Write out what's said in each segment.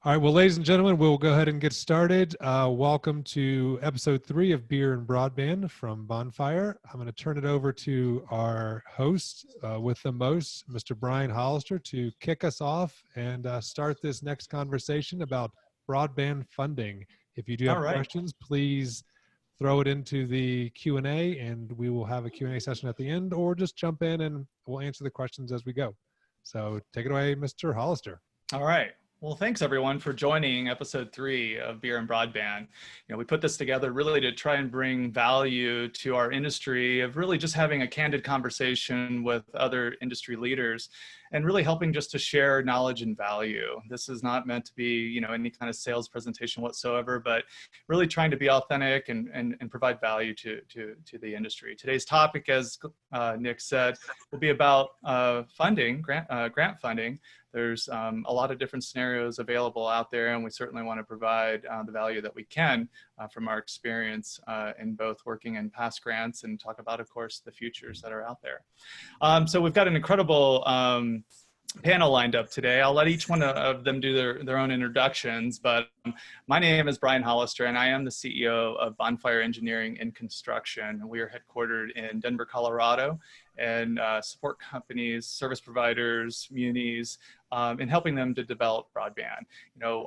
All right, well, ladies and gentlemen, we'll go ahead and get started. Welcome to episode 3 of Beer and Broadband from Bonfire. I'm going to turn it over to our host with the most, Mr. Brian Hollister, to kick us off and start this next conversation about broadband funding. If you do have questions, please throw it into the Q&A and we will have a Q&A session at the end, or just jump in and we'll answer the questions as we go. So take it away, Mr. Hollister. All right. Well, thanks everyone for joining episode 3 of Beer and Broadband. We put this together really to try and bring value to our industry of really just having a candid conversation with other industry leaders and really helping just to share knowledge and value. This is not meant to be, any kind of sales presentation whatsoever, but really trying to be authentic and provide value to the industry. Today's topic, as Nick said, will be about funding, grant funding. There's a lot of different scenarios available out there, and we certainly want to provide the value that we can from our experience in both working in past grants and talk about, of course, the futures that are out there. So we've got an incredible panel lined up today. I'll let each one of them do their own introductions, but my name is Brian Hollister, and I am the CEO of Bonfire Engineering and Construction. We are headquartered in Denver, Colorado, and support companies, service providers, munis, in helping them to develop broadband.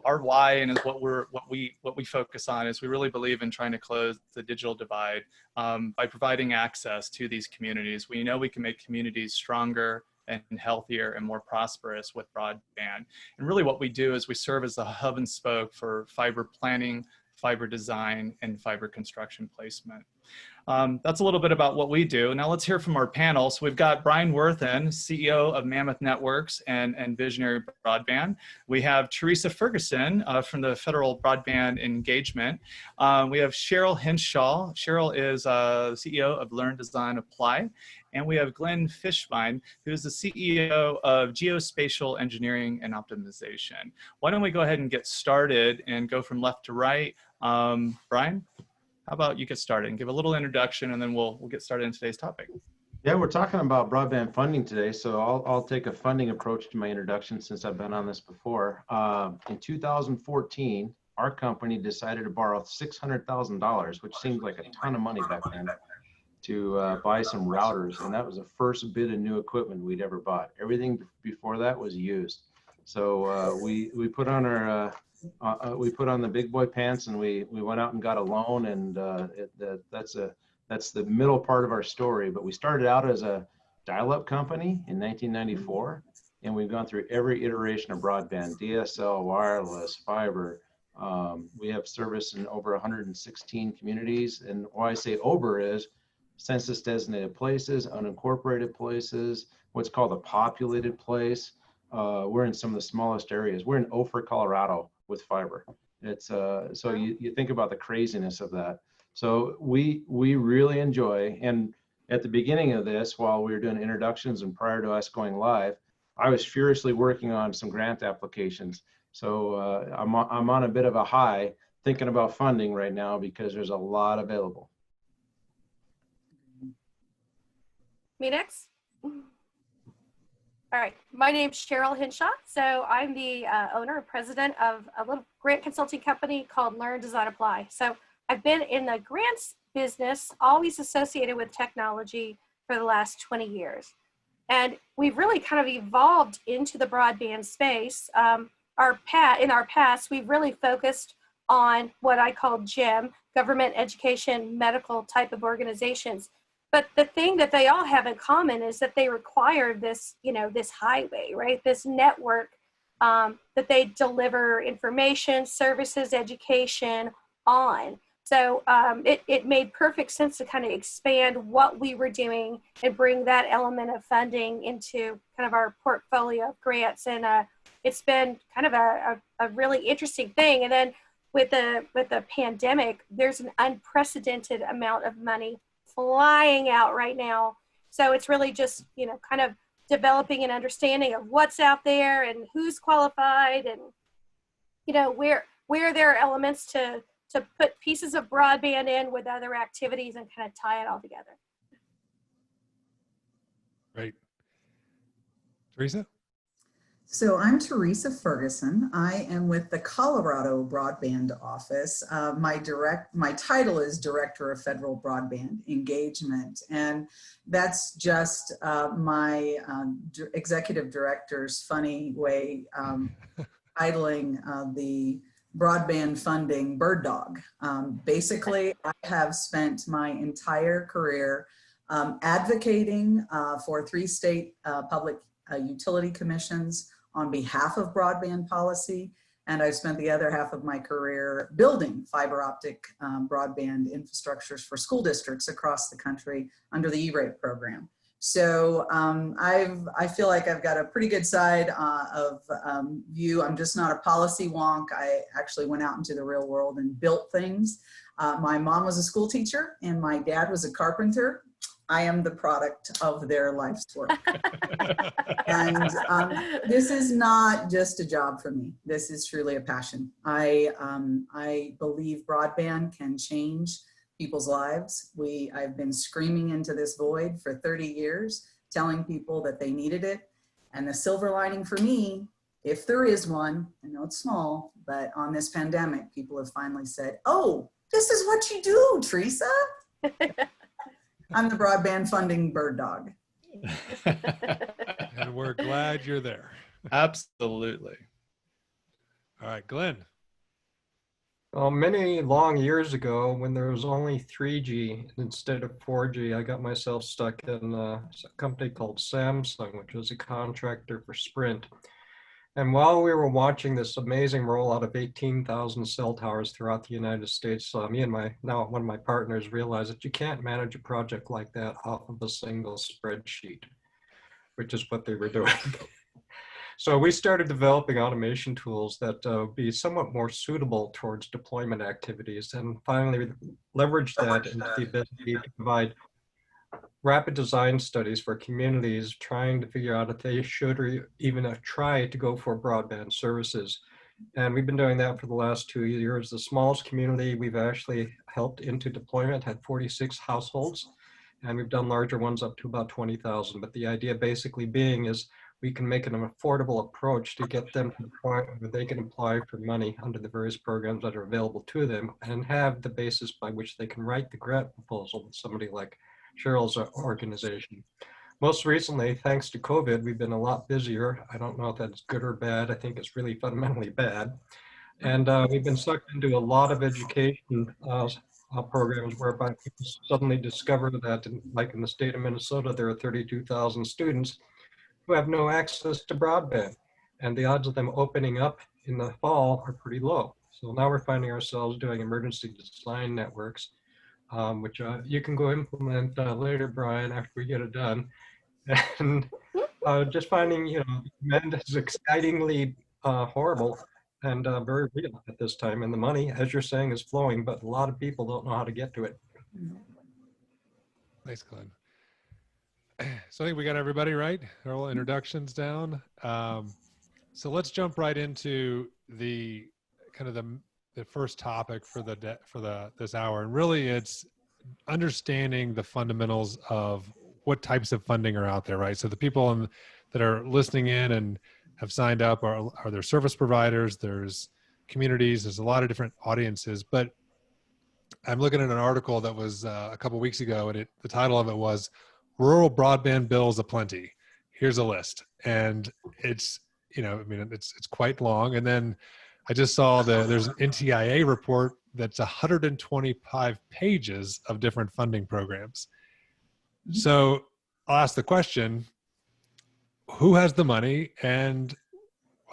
Our why and is what we focus on is we really believe in trying to close the digital divide by providing access to these communities. We know we can make communities stronger and healthier and more prosperous with broadband. And really what we do is we serve as the hub and spoke for fiber planning, fiber design, and fiber construction placement. That's a little bit about what we do. Now let's hear from our panel. So we've got Brian Worthen, CEO of Mammoth Networks and Visionary Broadband. We have Teresa Ferguson from the Federal Broadband Engagement. We have Cheryl Henshaw. Cheryl is CEO of Learn, Design, Apply. And we have Glenn Fishbein, who is the CEO of Geospatial Engineering and Optimization. Why don't we go ahead and get started and go from left to right. Brian? How about you get started and give a little introduction, and then we'll get started in today's topic. Yeah, we're talking about broadband funding today, so I'll take a funding approach to my introduction since I've been on this before. In 2014, our company decided to borrow $600,000, which seemed like a ton of money back then, to buy some routers, and that was the first bit of new equipment we'd ever bought. Everything before that was used. So we put on our we put on the big boy pants and we went out and got a loan, and that's the middle part of our story. But we started out as a dial-up company in 1994, and we've gone through every iteration of broadband: DSL, wireless, fiber. We have service in over 116 communities, and why I say over is census designated places, unincorporated places, what's called a populated place. We're in some of the smallest areas. We're in Ophir, Colorado, with fiber. It's so you think about the craziness of that. So we really enjoy, and at the beginning of this, while we were doing introductions and prior to us going live, I was furiously working on some grant applications. So I'm on a bit of a high thinking about funding right now because there's a lot available. Me next? All right, my name's Cheryl Henshaw. So I'm the owner and president of a little grant consulting company called Learn, Design, Apply. So I've been in the grants business, always associated with technology, for the last 20 years. And we've really kind of evolved into the broadband space. In our past, we've really focused on what I call GEM, government, education, medical type of organizations. But the thing that they all have in common is that they require this, this highway, right? This network that they deliver information, services, education on. So it made perfect sense to kind of expand what we were doing and bring that element of funding into kind of our portfolio of grants. And it's been kind of a really interesting thing. And then with the pandemic, there's an unprecedented amount of money flying out right now. So it's really just, kind of developing an understanding of what's out there and who's qualified and, where there are elements to put pieces of broadband in with other activities and kind of tie it all together. Great. Teresa? So I'm Teresa Ferguson. I am with the Colorado Broadband Office. My title is Director of Federal Broadband Engagement, and that's just my executive director's funny way titling the broadband funding bird dog. Basically, I have spent my entire career advocating for 3 state public utility commissions on behalf of broadband policy, and I've spent the other half of my career building fiber optic broadband infrastructures for school districts across the country under the E-rate program. So I feel like I've got a pretty good side of view. I'm just not a policy wonk. I actually went out into the real world and built things. My mom was a school teacher and my dad was a carpenter. I am the product of their life's work. And this is not just a job for me. This is truly a passion. I believe broadband can change people's lives. I've been screaming into this void for 30 years, telling people that they needed it. And the silver lining for me, if there is one, I know it's small, but on this pandemic, people have finally said, oh, this is what you do, Teresa. I'm the broadband funding bird dog. And we're glad you're there. Absolutely. All right, Glenn. Well, many long years ago, when there was only 3G instead of 4G, I got myself stuck in a company called Samsung, which was a contractor for Sprint. And while we were watching this amazing rollout of 18,000 cell towers throughout the United States, me and now one of my partners realized that you can't manage a project like that off of a single spreadsheet, which is what they were doing. So we started developing automation tools that would be somewhat more suitable towards deployment activities, and finally leverage that into the ability to provide rapid design studies for communities trying to figure out if they should or even try to go for broadband services. And we've been doing that for the last 2 years. The smallest community we've actually helped into deployment had 46 households, and we've done larger ones up to about 20,000. But the idea basically being is we can make an affordable approach to get them to the point where they can apply for money under the various programs that are available to them and have the basis by which they can write the grant proposal with somebody like Cheryl's organization. Most recently, thanks to COVID, we've been a lot busier. I don't know if that's good or bad. I think it's really fundamentally bad. And we've been sucked into a lot of education programs whereby people suddenly discover that, like in the state of Minnesota, there are 32,000 students who have no access to broadband. And the odds of them opening up in the fall are pretty low. So now we're finding ourselves doing emergency design networks, which you can go implement later, Brian, after we get it done. And just finding, demand is excitingly horrible and very real at this time. And the money, as you're saying, is flowing, but a lot of people don't know how to get to it. Thanks, Glenn. So I think we got everybody right. All introductions down. So let's jump right into the kind of the first topic for this hour, and really it's understanding the fundamentals of what types of funding are out there, right? So the people that are listening in and have signed up are there service providers, there's communities, there's a lot of different audiences. But I'm looking at an article that was a couple weeks ago, and the title of it was "Rural Broadband Bills Aplenty. Here's a list," and it's it's quite long. And then I just saw there's an NTIA report that's 125 pages of different funding programs. So I'll ask the question, who has the money, and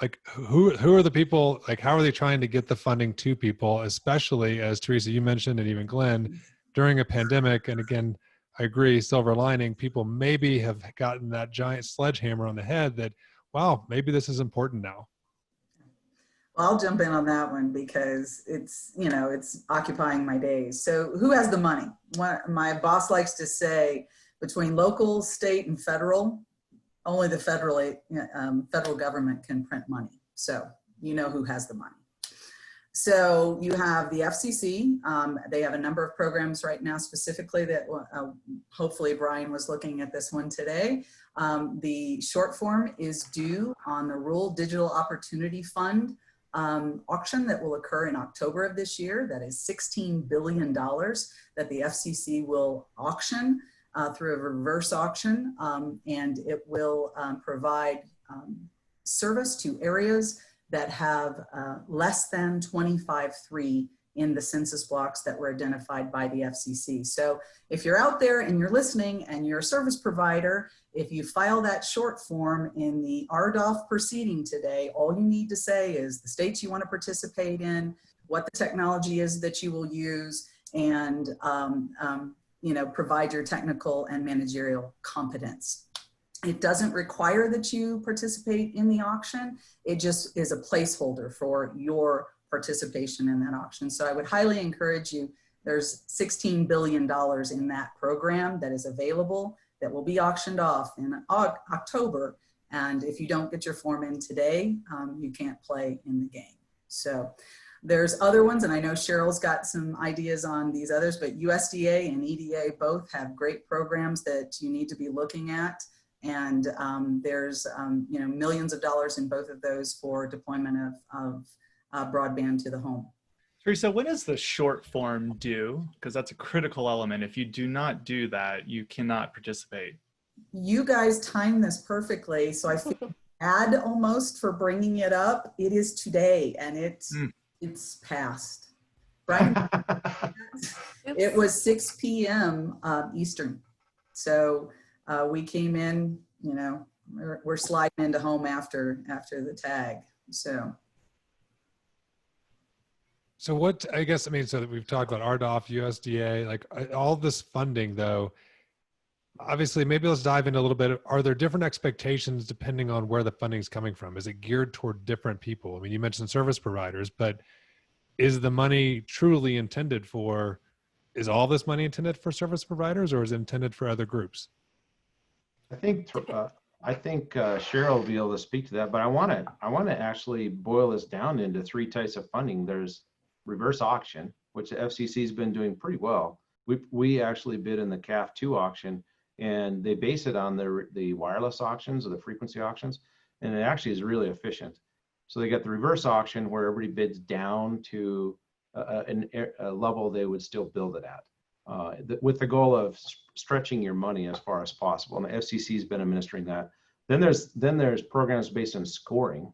like who are the people, like how are they trying to get the funding to people, especially as Teresa, you mentioned, and even Glenn, during a pandemic. And again, I agree, silver lining, people maybe have gotten that giant sledgehammer on the head that, wow, maybe this is important now. I'll jump in on that one because it's occupying my days. So who has the money? My boss likes to say between local, state, and federal, only the federal government can print money. So you know who has the money. So you have the FCC. They have a number of programs right now specifically that hopefully Brian was looking at this one today. The short form is due on the Rural Digital Opportunity Fund auction that will occur in October of this year. That is $16 billion that the FCC will auction through a reverse auction, and it will provide service to areas that have less than 25.3 in the census blocks that were identified by the FCC. So if you're out there and you're listening and you're a service provider, if you file that short form in the RDOF proceeding today, all you need to say is the states you want to participate in, what the technology is that you will use, and provide your technical and managerial competence. It doesn't require that you participate in the auction. It just is a placeholder for your participation in that auction. So I would highly encourage you. There's $16 billion in that program that is available that will be auctioned off in October. And if you don't get your form in today, you can't play in the game. So there's other ones, and I know Cheryl's got some ideas on these others, but USDA and EDA both have great programs that you need to be looking at. And there's millions of dollars in both of those for deployment of broadband to the home. Teresa, when is the short form due? Because that's a critical element. If you do not do that, you cannot participate. You guys timed this perfectly, so I feel bad almost for bringing it up. It is today, and it's past. Brian, it was 6 p.m. Eastern. So we came in, we're sliding into home after the tag. So what, I guess, so that we've talked about RDOF, USDA, like all this funding though, obviously maybe let's dive into a little bit. Are there different expectations depending on where the funding is coming from? Is it geared toward different people? I mean, you mentioned service providers, but is the money truly intended for, is all this money intended for service providers, or is it intended for other groups? I think Cheryl will be able to speak to that, but I want to actually boil this down into 3 types of funding. There's reverse auction, which the FCC has been doing pretty well. We actually bid in the CAF2 auction, and they base it on the wireless auctions or the frequency auctions, and it actually is really efficient. So they get the reverse auction where everybody bids down to a level they would still build it at, with the goal of stretching your money as far as possible. And the FCC has been administering that. Then there's programs based on scoring,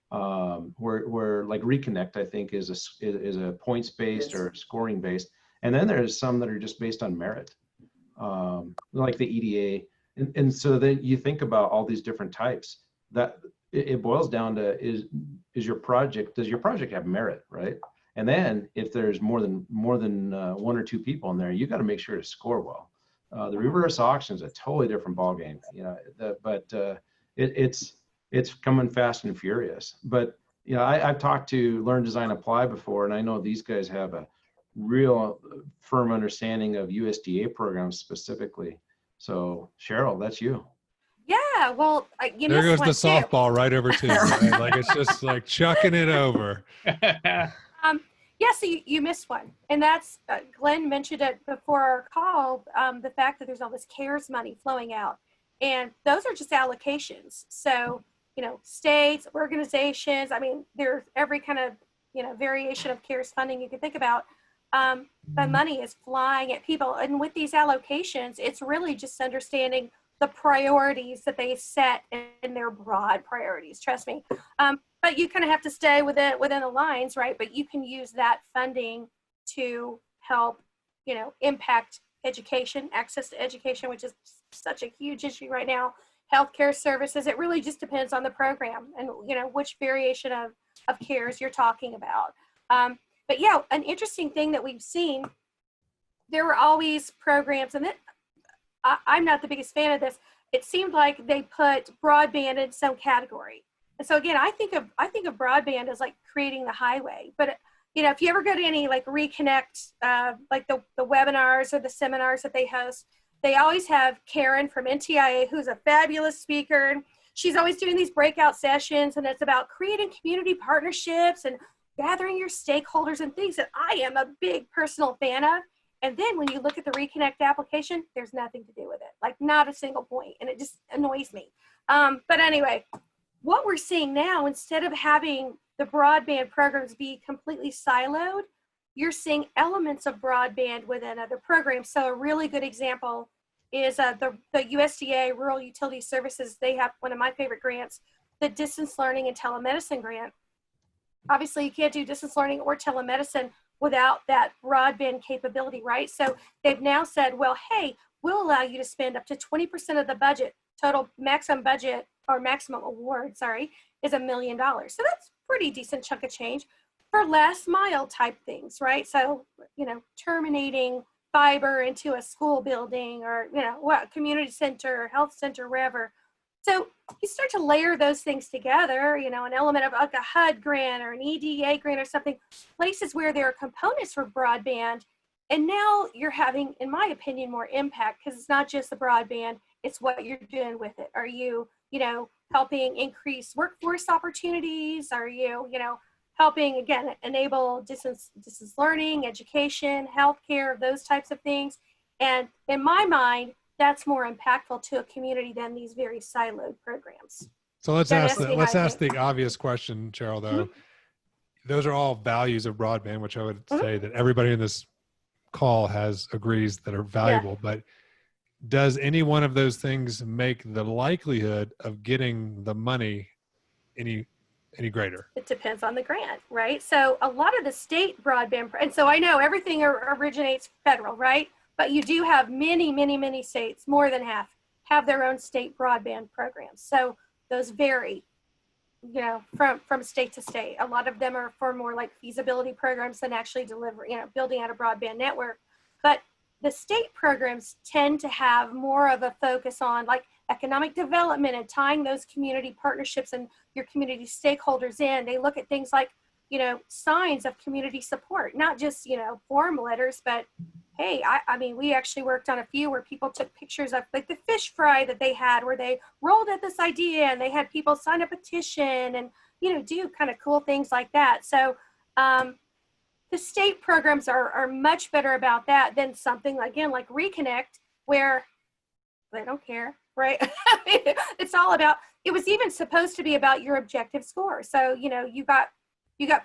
where like Reconnect, I think, is a points based or scoring based. And then there's some that are just based on merit, like the EDA. And so then you think about all these different types. That it boils down to does your project have merit, right? And then if there's more than 1 or 2 people in there, you got to make sure to score well. The reverse auction is a totally different ballgame, it's coming fast and furious. But I've talked to Learn, Design, Apply before, and I know these guys have a real firm understanding of USDA programs specifically. So Cheryl, that's you. Yeah, well, you there goes missed the one too. softball right over to you, right? Like it's just like chucking it over. Yeah, so you missed one, and that's Glenn mentioned it before our call. The fact that there's all this CARES money flowing out, and those are just allocations. So states, organizations. I mean, there's every kind of variation of CARES funding you can think about. The money is flying at people, and with these allocations, it's really just understanding the priorities that they set in their broad priorities. Trust me. But you kind of have to stay within the lines, right? But you can use that funding to help, impact education, access to education, which is such a huge issue right now. Healthcare services. It really just depends on the program and which variation of CARES you're talking about. But yeah, an interesting thing that we've seen. There were always programs, and I'm not the biggest fan of this. It seemed like they put broadband in some category. And so again, I think of broadband as like creating the highway. But if you ever go to any like Reconnect, like the webinars or the seminars that they host, they always have Karen from NTIA, who's a fabulous speaker. And she's always doing these breakout sessions, and it's about creating community partnerships and gathering your stakeholders and things that I am a big personal fan of. And then when you look at the Reconnect application, there's nothing to do with it, like not a single point, and it just annoys me. But anyway, what we're seeing now, instead of having the broadband programs be completely siloed, you're seeing elements of broadband within other programs. So a really good example is the USDA Rural Utility Services. They have one of my favorite grants, the Distance Learning and Telemedicine Grant. Obviously, you can't do distance learning or telemedicine without that broadband capability, right? So they've now said, well, hey, we'll allow you to spend up to 20% of the budget, total maximum budget, or maximum award, sorry, is $1 million. So that's pretty decent chunk of change for last mile type things, right? So, you know, terminating fiber into a school building or, you know, what, community center, health center, wherever. So you start to layer those things together, you know, an element of like a HUD grant or an EDA grant or something, places where there are components for broadband. And now you're having, in my opinion, more impact, because it's not just the broadband, it's what you're doing with it. Are you, you know, helping increase workforce opportunities? Are you, you know, helping, again, enable distance learning, education, healthcare, those types of things? And in my mind, that's more impactful to a community than these very siloed programs. So let's ask the obvious question, Cheryl, though. Those are all values of broadband, which I would say that everybody in this call agrees that are valuable. But does any one of those things make the likelihood of getting the money any greater? It depends on the grant, right? So a lot of the state broadband, and so I know everything originates federal, right? But you do have many, many, many states, more than half, have their own state broadband programs. So those vary, you know, from state to state. A lot of them are for more like feasibility programs than actually deliver, you know, building out a broadband network. But the state programs tend to have more of a focus on like economic development and tying those community partnerships and your community stakeholders in. They look at things like, you know, signs of community support, not just, you know, form letters, but hey, I mean, we actually worked on a few where people took pictures of like the fish fry that they had, where they rolled at this idea and they had people sign a petition and, you know, do kind of cool things like that. So the state programs are much better about that than something, again, like Reconnect, where they don't care, right? It's all about, it was even supposed to be about your objective score. So, you know, you got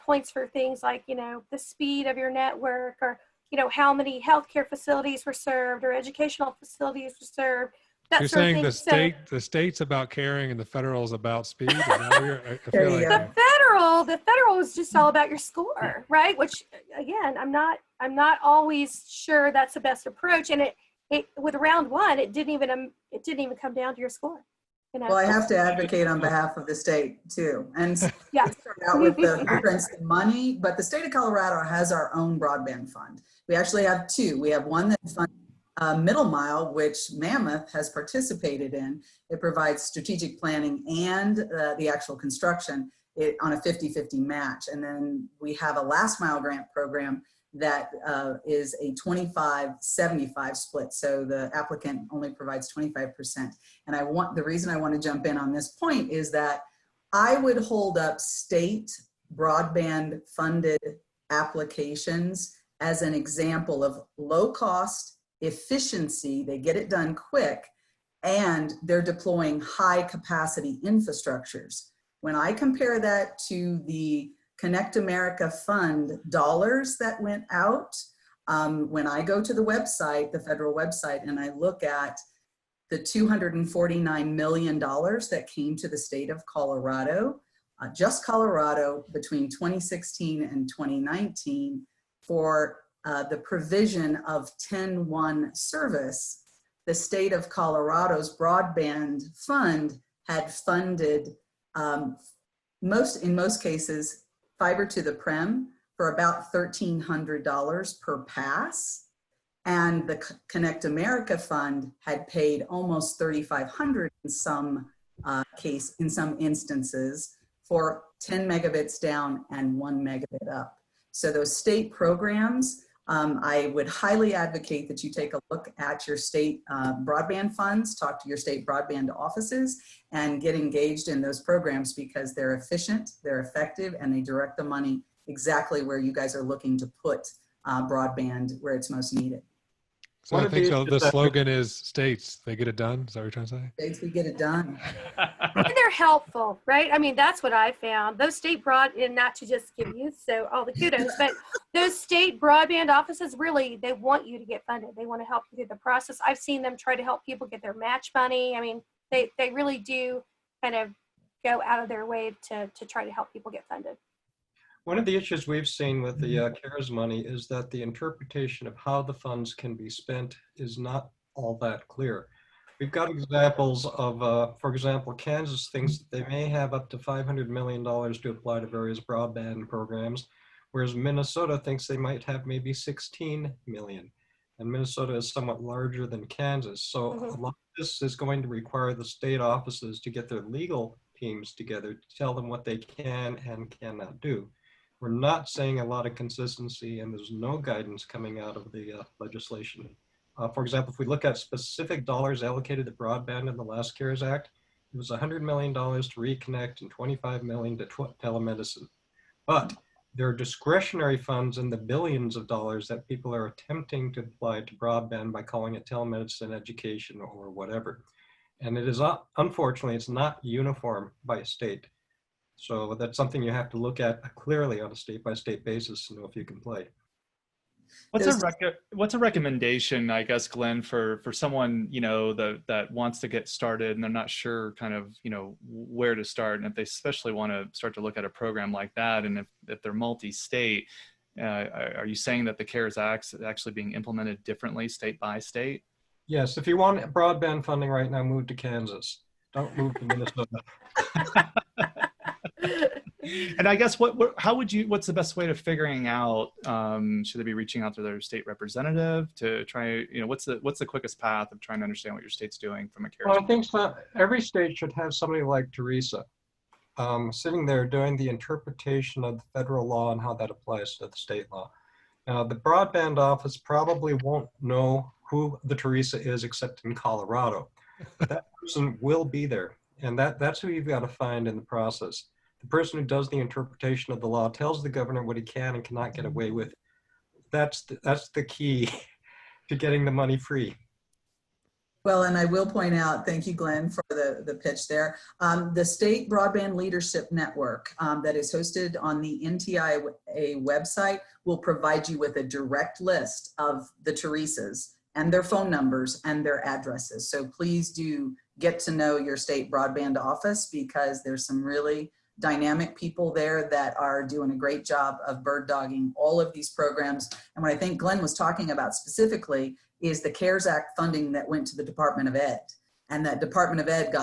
points for things like, you know, the speed of your network, or, you know, how many healthcare facilities were served or educational facilities were served. You're saying the state's about caring and the federal is about speed? The federal is just all about your score, right? Which, again, I'm not always sure that's the best approach. And it with round one, it didn't even come down to your score. You know? Well, I have to advocate on behalf of the state too. And yeah, start out with the difference in money, but the state of Colorado has our own broadband fund. We actually have two. We have one that funds Middle Mile, which Mammoth has participated in. It provides strategic planning and the actual construction on a 50-50 match. And then we have a last mile grant program that is a 25-75 split. So the applicant only provides 25%. And the reason I want to jump in on this point is that I would hold up state broadband funded applications as an example of low cost, efficiency, they get it done quick, and they're deploying high capacity infrastructures. When I compare that to the Connect America Fund dollars that went out, when I go to the website, the federal website, and I look at the $249 million that came to the state of Colorado, just Colorado between 2016 and 2019 for the provision of 10-1 service, the state of Colorado's broadband fund had funded, in most cases, fiber to the prem for about $1,300 per pass. And the Connect America Fund had paid almost $3,500 in some instances for 10 megabits down and 1 megabit up. So those state programs, I would highly advocate that you take a look at your state broadband funds, talk to your state broadband offices, and get engaged in those programs because they're efficient, they're effective, and they direct the money exactly where you guys are looking to put broadband where it's most needed. So One I of think the so. issues The that- slogan is states, they get it done. Is that what you're trying to say? States, we get it done. And they're helpful, right? I mean, that's what I found. Those state and not to just give you so all the kudos, but those state broadband offices really, they want you to get funded. They want to help you through the process. I've seen them try to help people get their match money. I mean, they really do kind of go out of their way to try to help people get funded. One of the issues we've seen with the CARES money is that the interpretation of how the funds can be spent is not all that clear. We've got examples of, for example, Kansas thinks that they may have up to $500 million to apply to various broadband programs, whereas Minnesota thinks they might have maybe 16 million. And Minnesota is somewhat larger than Kansas. So a lot of this is going to require the state offices to get their legal teams together to tell them what they can and cannot do. We're not seeing a lot of consistency, and there's no guidance coming out of the legislation. For example, if we look at specific dollars allocated to broadband in the last CARES Act, it was $100 million to reconnect and $25 million to telemedicine. But there are discretionary funds in the billions of dollars that people are attempting to apply to broadband by calling it telemedicine, education, or whatever. And it is, unfortunately, it's not uniform by state. So that's something you have to look at clearly on a state-by-state basis to know if you can play. What's a recommendation, I guess, Glenn, for someone, you know, that wants to get started and they're not sure kind of, you know, where to start, and if they especially want to start to look at a program like that, and if they're multi-state, are you saying that the CARES Act is actually being implemented differently state by state? Yes, if you want broadband funding right now, move to Kansas. Don't move to Minnesota. And I guess what's the best way to figuring out, should they be reaching out to their state representative to try, you know, what's the quickest path of trying to understand what your state's doing from a CARES? Well, I think so. Every state should have somebody like Teresa sitting there doing the interpretation of the federal law and how that applies to the state law. Now, the broadband office probably won't know who the Teresa is except in Colorado. That person will be there, and that's who you've got to find in the process. The person who does the interpretation of the law tells the governor what he can and cannot get away with. That's the key to getting the money free. Well, and I will point out, thank you, Glenn, for the pitch there. The State Broadband Leadership Network that is hosted on the NTIA website will provide you with a direct list of the Teresas and their phone numbers and their addresses. So please do get to know your state broadband office, because there's some really dynamic people there that are doing a great job of bird dogging all of these programs. And what I think Glenn was talking about specifically is the CARES Act funding that went to the Department of Ed. And that Department of Ed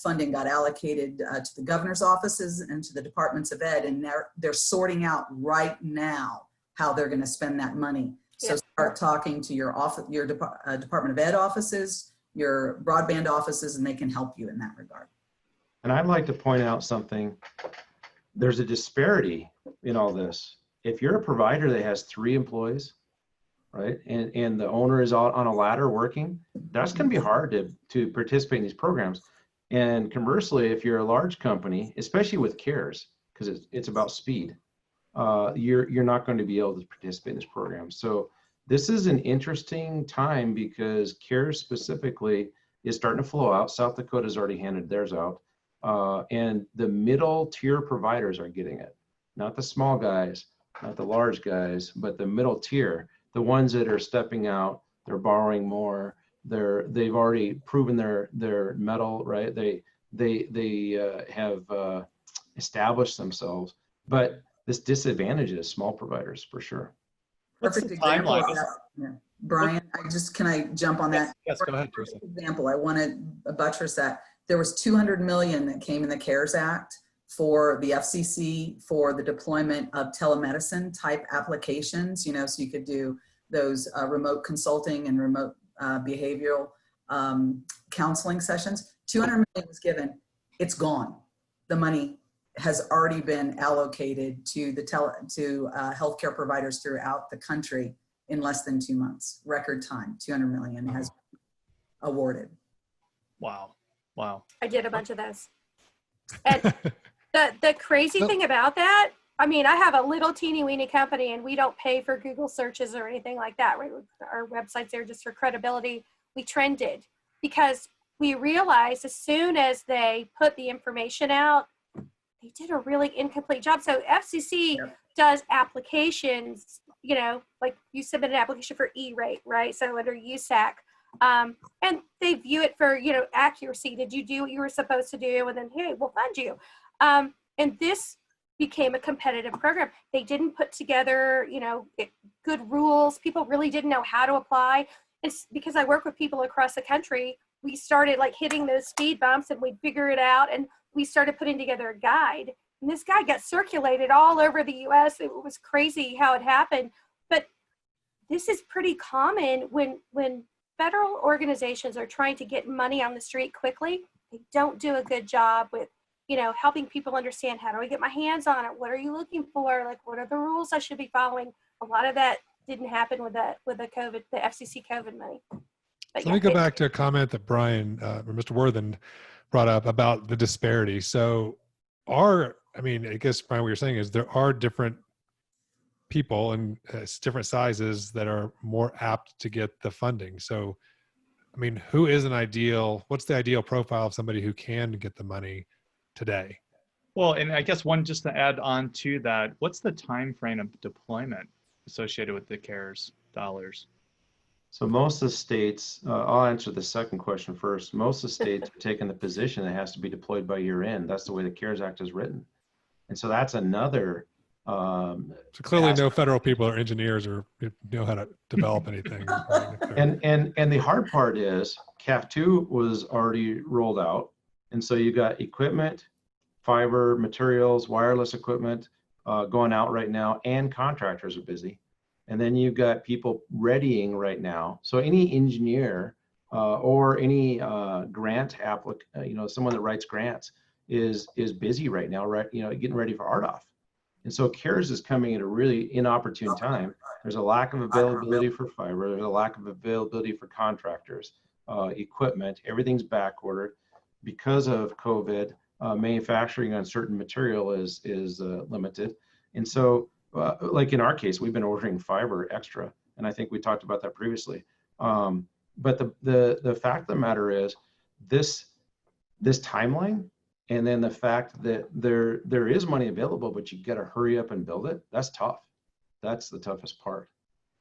funding got allocated to the governor's offices and to the departments of ed. And they're sorting out right now how they're going to spend that money. So start talking to your Department of Ed offices, your broadband offices, and they can help you in that regard. And I'd like to point out something. There's a disparity in all this. If you're a provider that has 3 employees, right, and the owner is out on a ladder working, that's going to be hard to participate in these programs. And conversely, if you're a large company, especially with CARES, because it's about speed, you're not going to be able to participate in this program. So this is an interesting time, because CARES specifically is starting to flow out. South Dakota's already handed theirs out. And the middle tier providers are getting it, not the small guys, not the large guys, but the middle tier, the ones that are stepping out, they're borrowing more, they've already proven their mettle, right? They have established themselves, but this disadvantages small providers for sure. Perfect example of that. Yeah. Brian, can I jump on that? Yes, go ahead, Teresa. Example, I want to buttress that. There was 200 million that came in the CARES Act for the FCC for the deployment of telemedicine type applications, you know, so you could do those remote consulting and remote behavioral counseling sessions. 200 million was given. It's gone. The money has already been allocated to healthcare providers throughout the country in less than 2 months. Record time, 200 million has been awarded. Wow. I did a bunch of those. And the crazy thing about that, I mean, I have a little teeny weeny company and we don't pay for Google searches or anything like that. Right? Our websites there just for credibility. We trended because we realized as soon as they put the information out, they did a really incomplete job. So FCC does applications, you know, like you submit an application for E-rate, right? So under USAC, and they view it for, you know, accuracy. Did you do what you were supposed to do? And then, hey, we'll fund you. And this became a competitive program. They didn't put together, you know, good rules. People really didn't know how to apply. It's because I work with people across the country. We started like hitting those speed bumps and we'd figure it out. And we started putting together a guide. And this guide got circulated all over the US. It was crazy how it happened. But this is pretty common when federal organizations are trying to get money on the street quickly. They don't do a good job with, you know, helping people understand, how do I get my hands on it? What are you looking for? Like, what are the rules I should be following? A lot of that didn't happen with the FCC COVID money. But Let me go back to a comment that Brian or Mr. Worthen brought up about the disparity. So I guess, Brian, what you're saying is there are different people and different sizes that are more apt to get the funding. So, I mean, what's the ideal profile of somebody who can get the money today? Well, and I guess just to add on to that, what's the time frame of deployment associated with the CARES dollars? So most of the states, I'll answer the second question first. Most of the states are taking the position that it has to be deployed by year end. That's the way the CARES Act is written. And so that's another. So clearly no federal people or engineers or know how to develop anything. And the hard part is CAF 2 was already rolled out. And so you got equipment, fiber, materials, wireless equipment going out right now, and contractors are busy. And then you've got people readying right now. So any engineer or any grant applicant, someone that writes grants is busy right now, right? Getting ready for RDOF. And so CARES is coming at a really inopportune time. There's a lack of availability for fiber. There's a lack of availability for contractors, equipment. Everything's back ordered because of COVID. Manufacturing on certain material is limited, and so. Like in our case, we've been ordering fiber extra, and I think we talked about that previously. But the fact of the matter is, this timeline, and then the fact that there is money available, but you got to hurry up and build it. That's tough. That's the toughest part.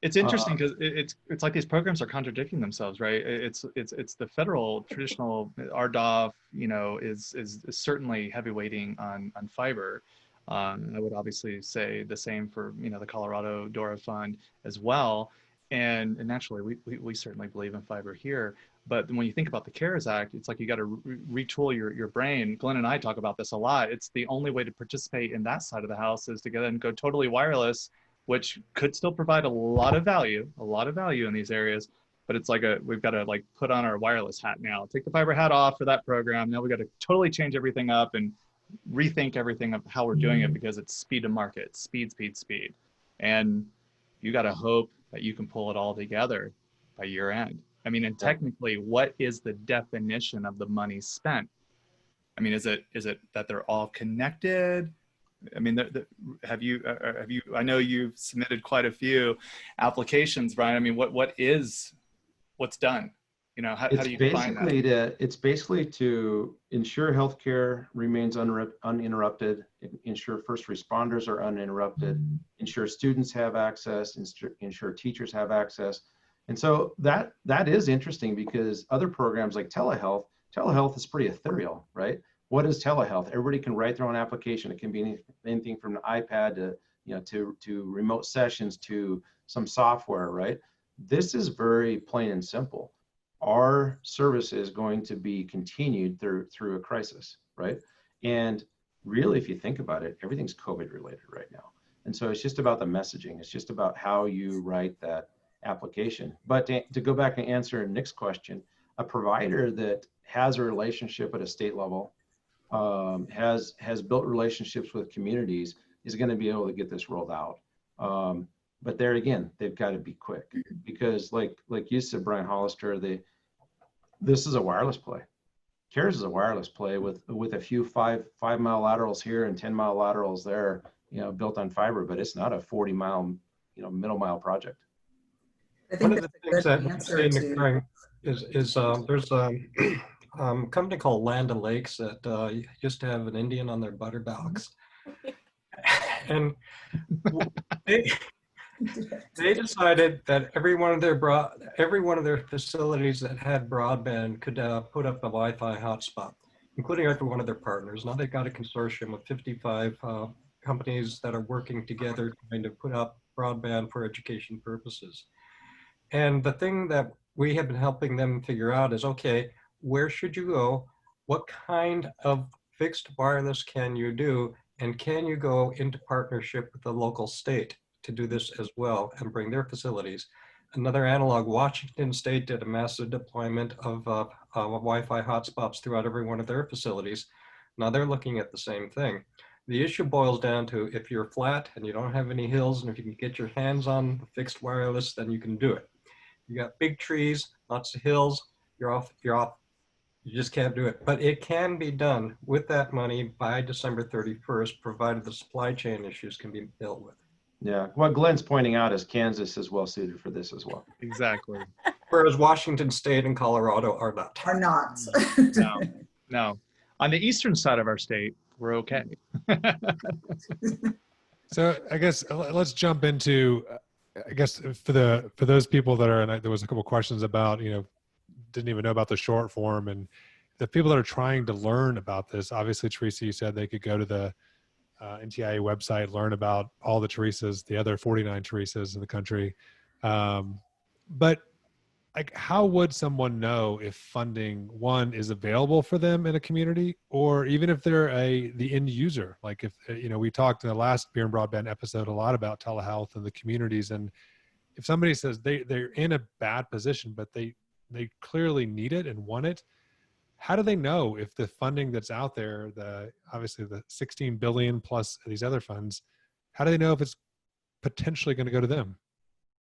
It's interesting because it's like these programs are contradicting themselves, right? It's the federal traditional RDOF, is certainly heavyweighting on fiber. I would obviously say the same for the Colorado DORA fund as well, and naturally we certainly believe in fiber here. But when you think about the CARES Act, it's like you got to retool your brain. Glenn and I talk about this a lot. It's the only way to participate in that side of the house is to go and go totally wireless, which could still provide a lot of value in these areas. But it's like we've got to put on our wireless hat now, take the fiber hat off for that program. Now we got to totally change everything up and rethink everything of how we're doing it, because it's speed to market, speed. And you got to hope that you can pull it all together by year end. I mean, and technically, what is the definition of the money spent? I mean, is it that they're all connected? I mean, have you, I know you've submitted quite a few applications, Brian. I mean, what's done? How do you define that? It's basically to ensure healthcare remains uninterrupted, ensure first responders are uninterrupted, ensure students have access, ensure teachers have access. And so that is interesting, because other programs like telehealth is pretty ethereal, right? What is telehealth? Everybody can write their own application. It can be anything from an iPad to remote sessions to some software, right? This is very plain and simple. Our service is going to be continued through a crisis, right? And really, if you think about it, everything's COVID related right now. And so it's just about the messaging. It's just about how you write that application. But to go back and answer Nick's question, a provider that has a relationship at a state level, has built relationships with communities, is going to be able to get this rolled out. But there again, they've got to be quick, because like you said, Brian Hollister, this is a wireless play. CARES is a wireless play with a few 5 mile laterals here and 10 mile laterals there. built on fiber, but it's not a 40-mile, middle mile project. I think One of the that's things a that good I've answer seen to. occurring is there's a company called Land O'Lakes that used to have an Indian on their butter box, and they decided that every one of their facilities that had broadband could put up a Wi-Fi hotspot, including every one of their partners. Now they've got a consortium of 55 companies that are working together trying to put up broadband for education purposes. And the thing that we have been helping them figure out is, okay, where should you go? What kind of fixed wireless can you do? And can you go into partnership with the local state to do this as well and bring their facilities? Another analog, Washington State did a massive deployment of Wi-Fi hotspots throughout every one of their facilities. Now they're looking at the same thing. The issue boils down to, if you're flat and you don't have any hills, and if you can get your hands on fixed wireless, then you can do it. You got big trees, lots of hills, you're off, you just can't do it. But it can be done with that money by December 31st, provided the supply chain issues can be dealt with. Yeah, what Glenn's pointing out is Kansas is well suited for this as well. Exactly. Whereas Washington State and Colorado are not. Are not. No. On the eastern side of our state, we're okay. So I guess let's jump into, I guess for those people that are, and there was a couple questions about, didn't even know about the short form, and the people that are trying to learn about this. Obviously, Teresa, you said they could go to the NTIA website, learn about all the Teresas, the other 49 Teresas in the country. But like, how would someone know if funding, one, is available for them in a community, or even if they're the end user? Like if, we talked in the last Beer and Broadband episode a lot about telehealth and the communities. And if somebody says they're in a bad position, but they clearly need it and want it, how do they know if the funding that's out there, obviously the 16 billion plus these other funds, how do they know if it's potentially going to go to them?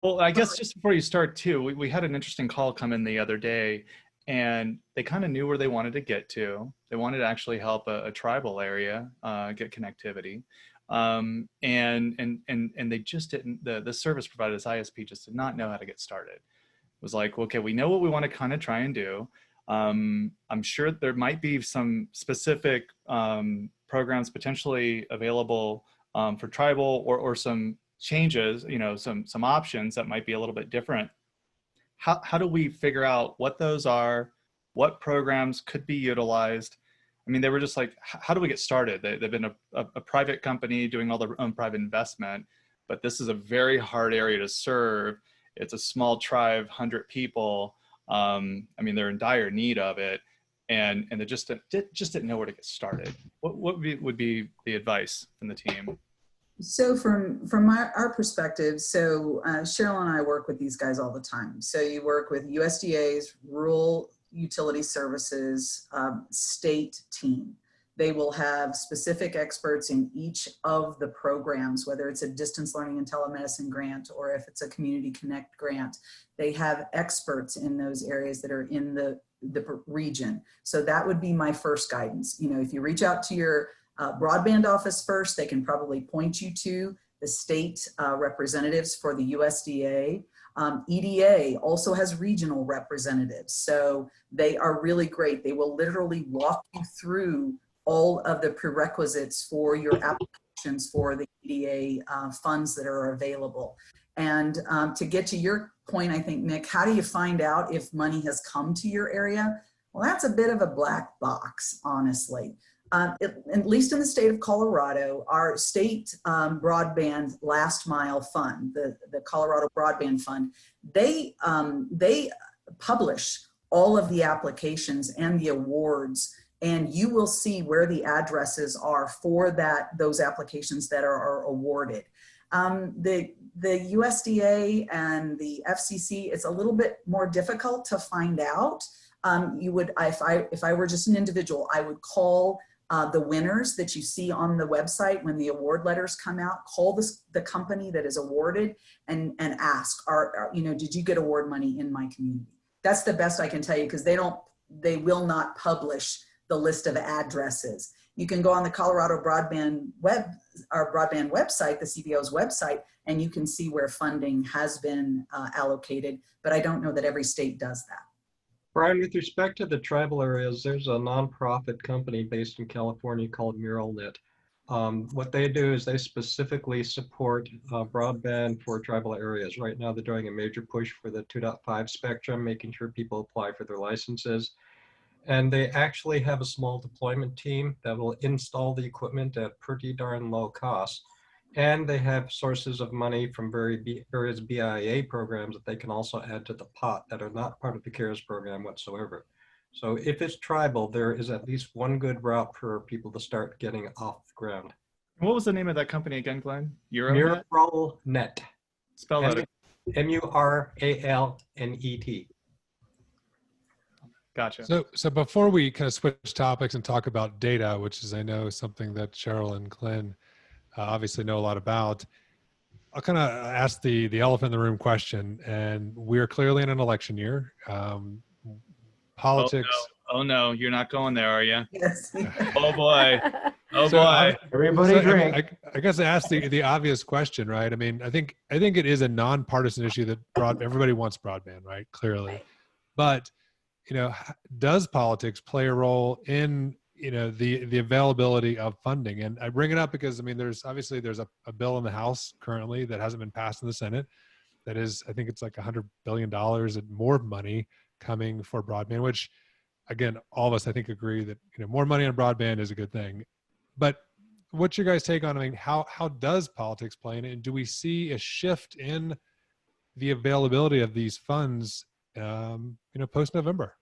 Well, I guess just before you start too, we had an interesting call come in the other day, and they kind of knew where they wanted to get to. They wanted to actually help a tribal area get connectivity. And they just didn't, the service provider, this ISP, just did not know how to get started. It was like, okay, we know what we want to kind of try and do. I'm sure there might be some specific programs potentially available for tribal, or some changes, some options that might be a little bit different. How do we figure out what those are, what programs could be utilized? I mean, they were just like, how do we get started? They've been a private company doing all their own private investment, but this is a very hard area to serve. It's a small tribe, 100 people. I mean, they're in dire need of it, and they just didn't know where to get started. What would be the advice from the team? So from our perspective, so Cheryl and I work with these guys all the time. So you work with USDA's Rural Utility Services state team. They will have specific experts in each of the programs, whether it's a distance learning and telemedicine grant, or if it's a Community Connect grant. They have experts in those areas that are in the region. So that would be my first guidance. If you reach out to your broadband office first, they can probably point you to the state representatives for the USDA. EDA also has regional representatives, so they are really great. They will literally walk you through all of the prerequisites for your applications for the EDA funds that are available. And to get to your point, I think, Nick, how do you find out if money has come to your area? Well, that's a bit of a black box, honestly. At least in the state of Colorado, our state broadband last mile fund, the Colorado Broadband Fund, they publish all of the applications and the awards, and you will see where the addresses are for those applications that are awarded. The USDA and the FCC, it's a little bit more difficult to find out. If I were just an individual, I would call the winners that you see on the website when the award letters come out. Call the company that is awarded and ask, did you get award money in my community? That's the best I can tell you, because they will not publish the list of addresses. You can go on the Colorado Broadband website, the CBO's website, and you can see where funding has been allocated, but I don't know that every state does that. Brian, with respect to the tribal areas, there's a nonprofit company based in California called MuralNet. What they do is they specifically support broadband for tribal areas. Right now, they're doing a major push for the 2.5 spectrum, making sure people apply for their licenses. And they actually have a small deployment team that will install the equipment at pretty darn low cost. And they have sources of money from various BIA programs that they can also add to the pot that are not part of the CARES program whatsoever. So if it's tribal, there is at least one good route for people to start getting off the ground. What was the name of that company again, Glenn? MuralNet. Spell that. MuralNet. Gotcha. So before we kind of switch topics and talk about data, which is, I know, something that Cheryl and Glenn obviously know a lot about, I'll kind of ask the elephant in the room question. And we're clearly in an election year. Politics. Oh no, you're not going there, are you? Yes. Oh boy. Oh So boy. Everybody drink. I guess I asked the obvious question, right? I mean, I think it is a nonpartisan issue that everybody wants broadband, right? Clearly, Right. but does politics play a role in the availability of funding? And I bring it up because there's a bill in the House currently that hasn't been passed in the Senate. That is, I think it's like $100 billion and more money coming for broadband, which, again, all of us, I think, agree that more money on broadband is a good thing. But what's your guys' take on, how does politics play in it? And do we see a shift in the availability of these funds, post-November?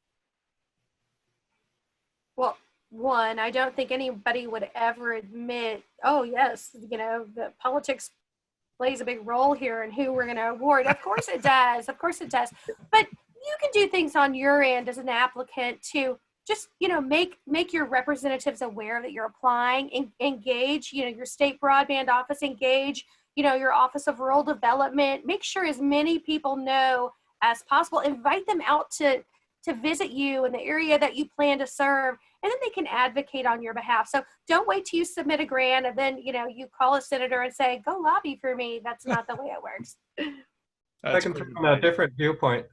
Well, one, I don't think anybody would ever admit, oh yes, that politics plays a big role here in who we're going to award. Of course it does. Of course it does. But you can do things on your end as an applicant to just, make your representatives aware that you're applying, engage, your state broadband office, engage, your Office of Rural Development, make sure as many people know as possible, invite them out to visit you in the area that you plan to serve, and then they can advocate on your behalf. So don't wait till you submit a grant and then, you call a senator and say, go lobby for me. That's not the way it works. I can from a different viewpoint.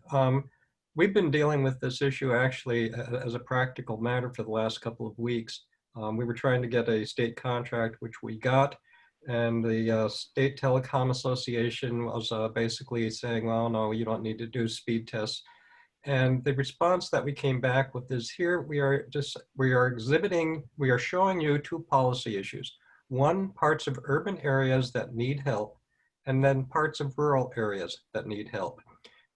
We've been dealing with this issue actually as a practical matter for the last couple of weeks. We were trying to get a state contract, which we got, and the State Telecom Association was basically saying, well, no, you don't need to do speed tests. And the response that we came back with is, here we are showing you two policy issues. One, parts of urban areas that need help, and then parts of rural areas that need help.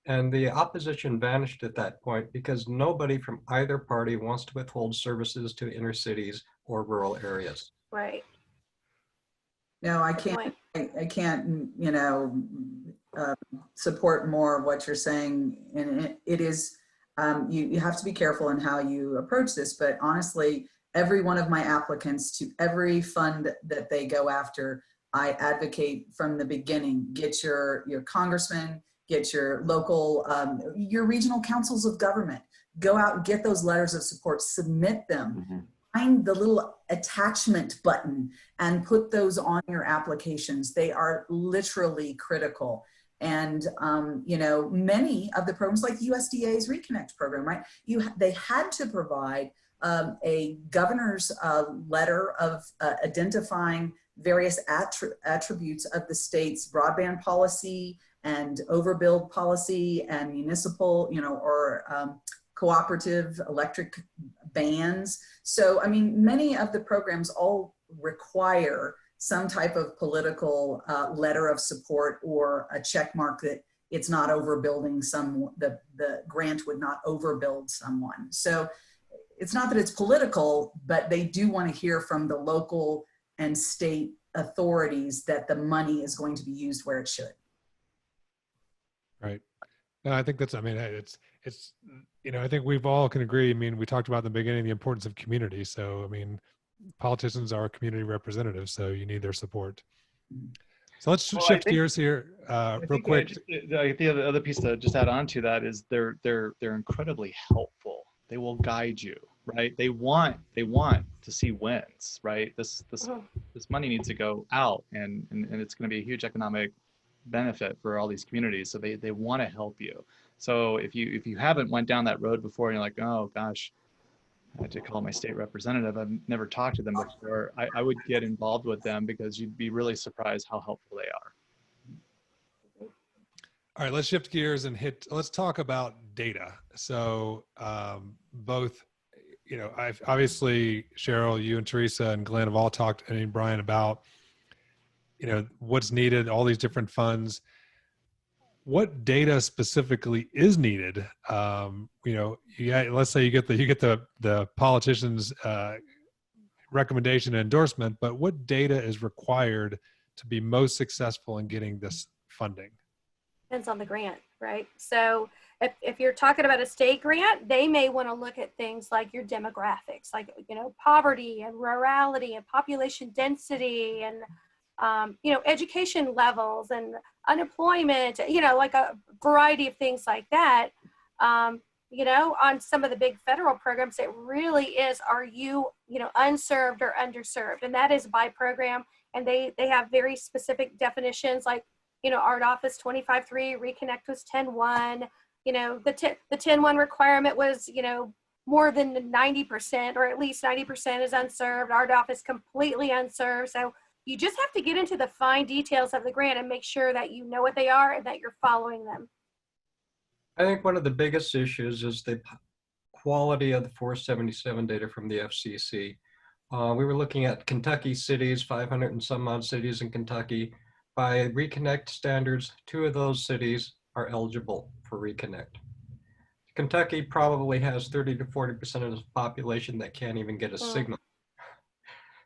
And the opposition vanished at that point because nobody from either party wants to withhold services to inner cities or rural areas. Right. No, I can't, support more of what you're saying. And it is, you have to be careful in how you approach this, but honestly, every one of my applicants to every fund that they go after, I advocate from the beginning. Get your congressman, get your local, your regional councils of government, go out and get those letters of support, submit them. Mm-hmm. Find the little attachment button and put those on your applications. They are literally critical. And, many of the programs like USDA's Reconnect program, right? They had to provide a governor's letter of identifying various attributes of the state's broadband policy and overbuild policy and municipal, cooperative electric bans. So, many of the programs all require some type of political letter of support or a check mark that it's not overbuilding the grant would not overbuild someone. So it's not that it's political, but they do want to hear from the local and state authorities that the money is going to be used where it should. Right. No, I think that's, it's, I think we've all can agree. We talked about in the beginning, the importance of community. So, politicians are community representatives, so you need their support. So let's shift gears here real quick. The other piece to just add on to that is they're incredibly helpful. They will guide you, right? They want to see wins, right? This money needs to go out, and it's going to be a huge economic benefit for all these communities. So they want to help you. So if you haven't went down that road before and you're like, oh gosh, I had to call my state representative, I've never talked to them before, I would get involved with them, because you'd be really surprised how helpful they are. All right, let's shift gears and let's talk about data. So both, I've obviously, Cheryl, you and Teresa and Glenn have all talked, and Brian, about, what's needed, all these different funds. What data specifically is needed? Let's say you get the politician's recommendation and endorsement, but what data is required to be most successful in getting this funding? Depends on the grant, right? So if you're talking about a state grant, they may want to look at things like your demographics, like, poverty and rurality and population density and, education levels and unemployment, like a variety of things like that. On some of the big federal programs, it really is, are you, unserved or underserved? And that is by program. And they have very specific definitions, like, Art Office 25.3, Reconnect was 10.1. The 10.1 requirement was, more than 90%, or at least 90% is unserved. Art Office completely unserved. So you just have to get into the fine details of the grant and make sure that you know what they are and that you're following them. I think one of the biggest issues is the quality of the 477 data from the FCC. We were looking at Kentucky cities, 500 and some odd cities in Kentucky. By Reconnect standards, 2 of those cities are eligible for Reconnect. Kentucky probably has 30 to 40% of the population that can't even get a signal.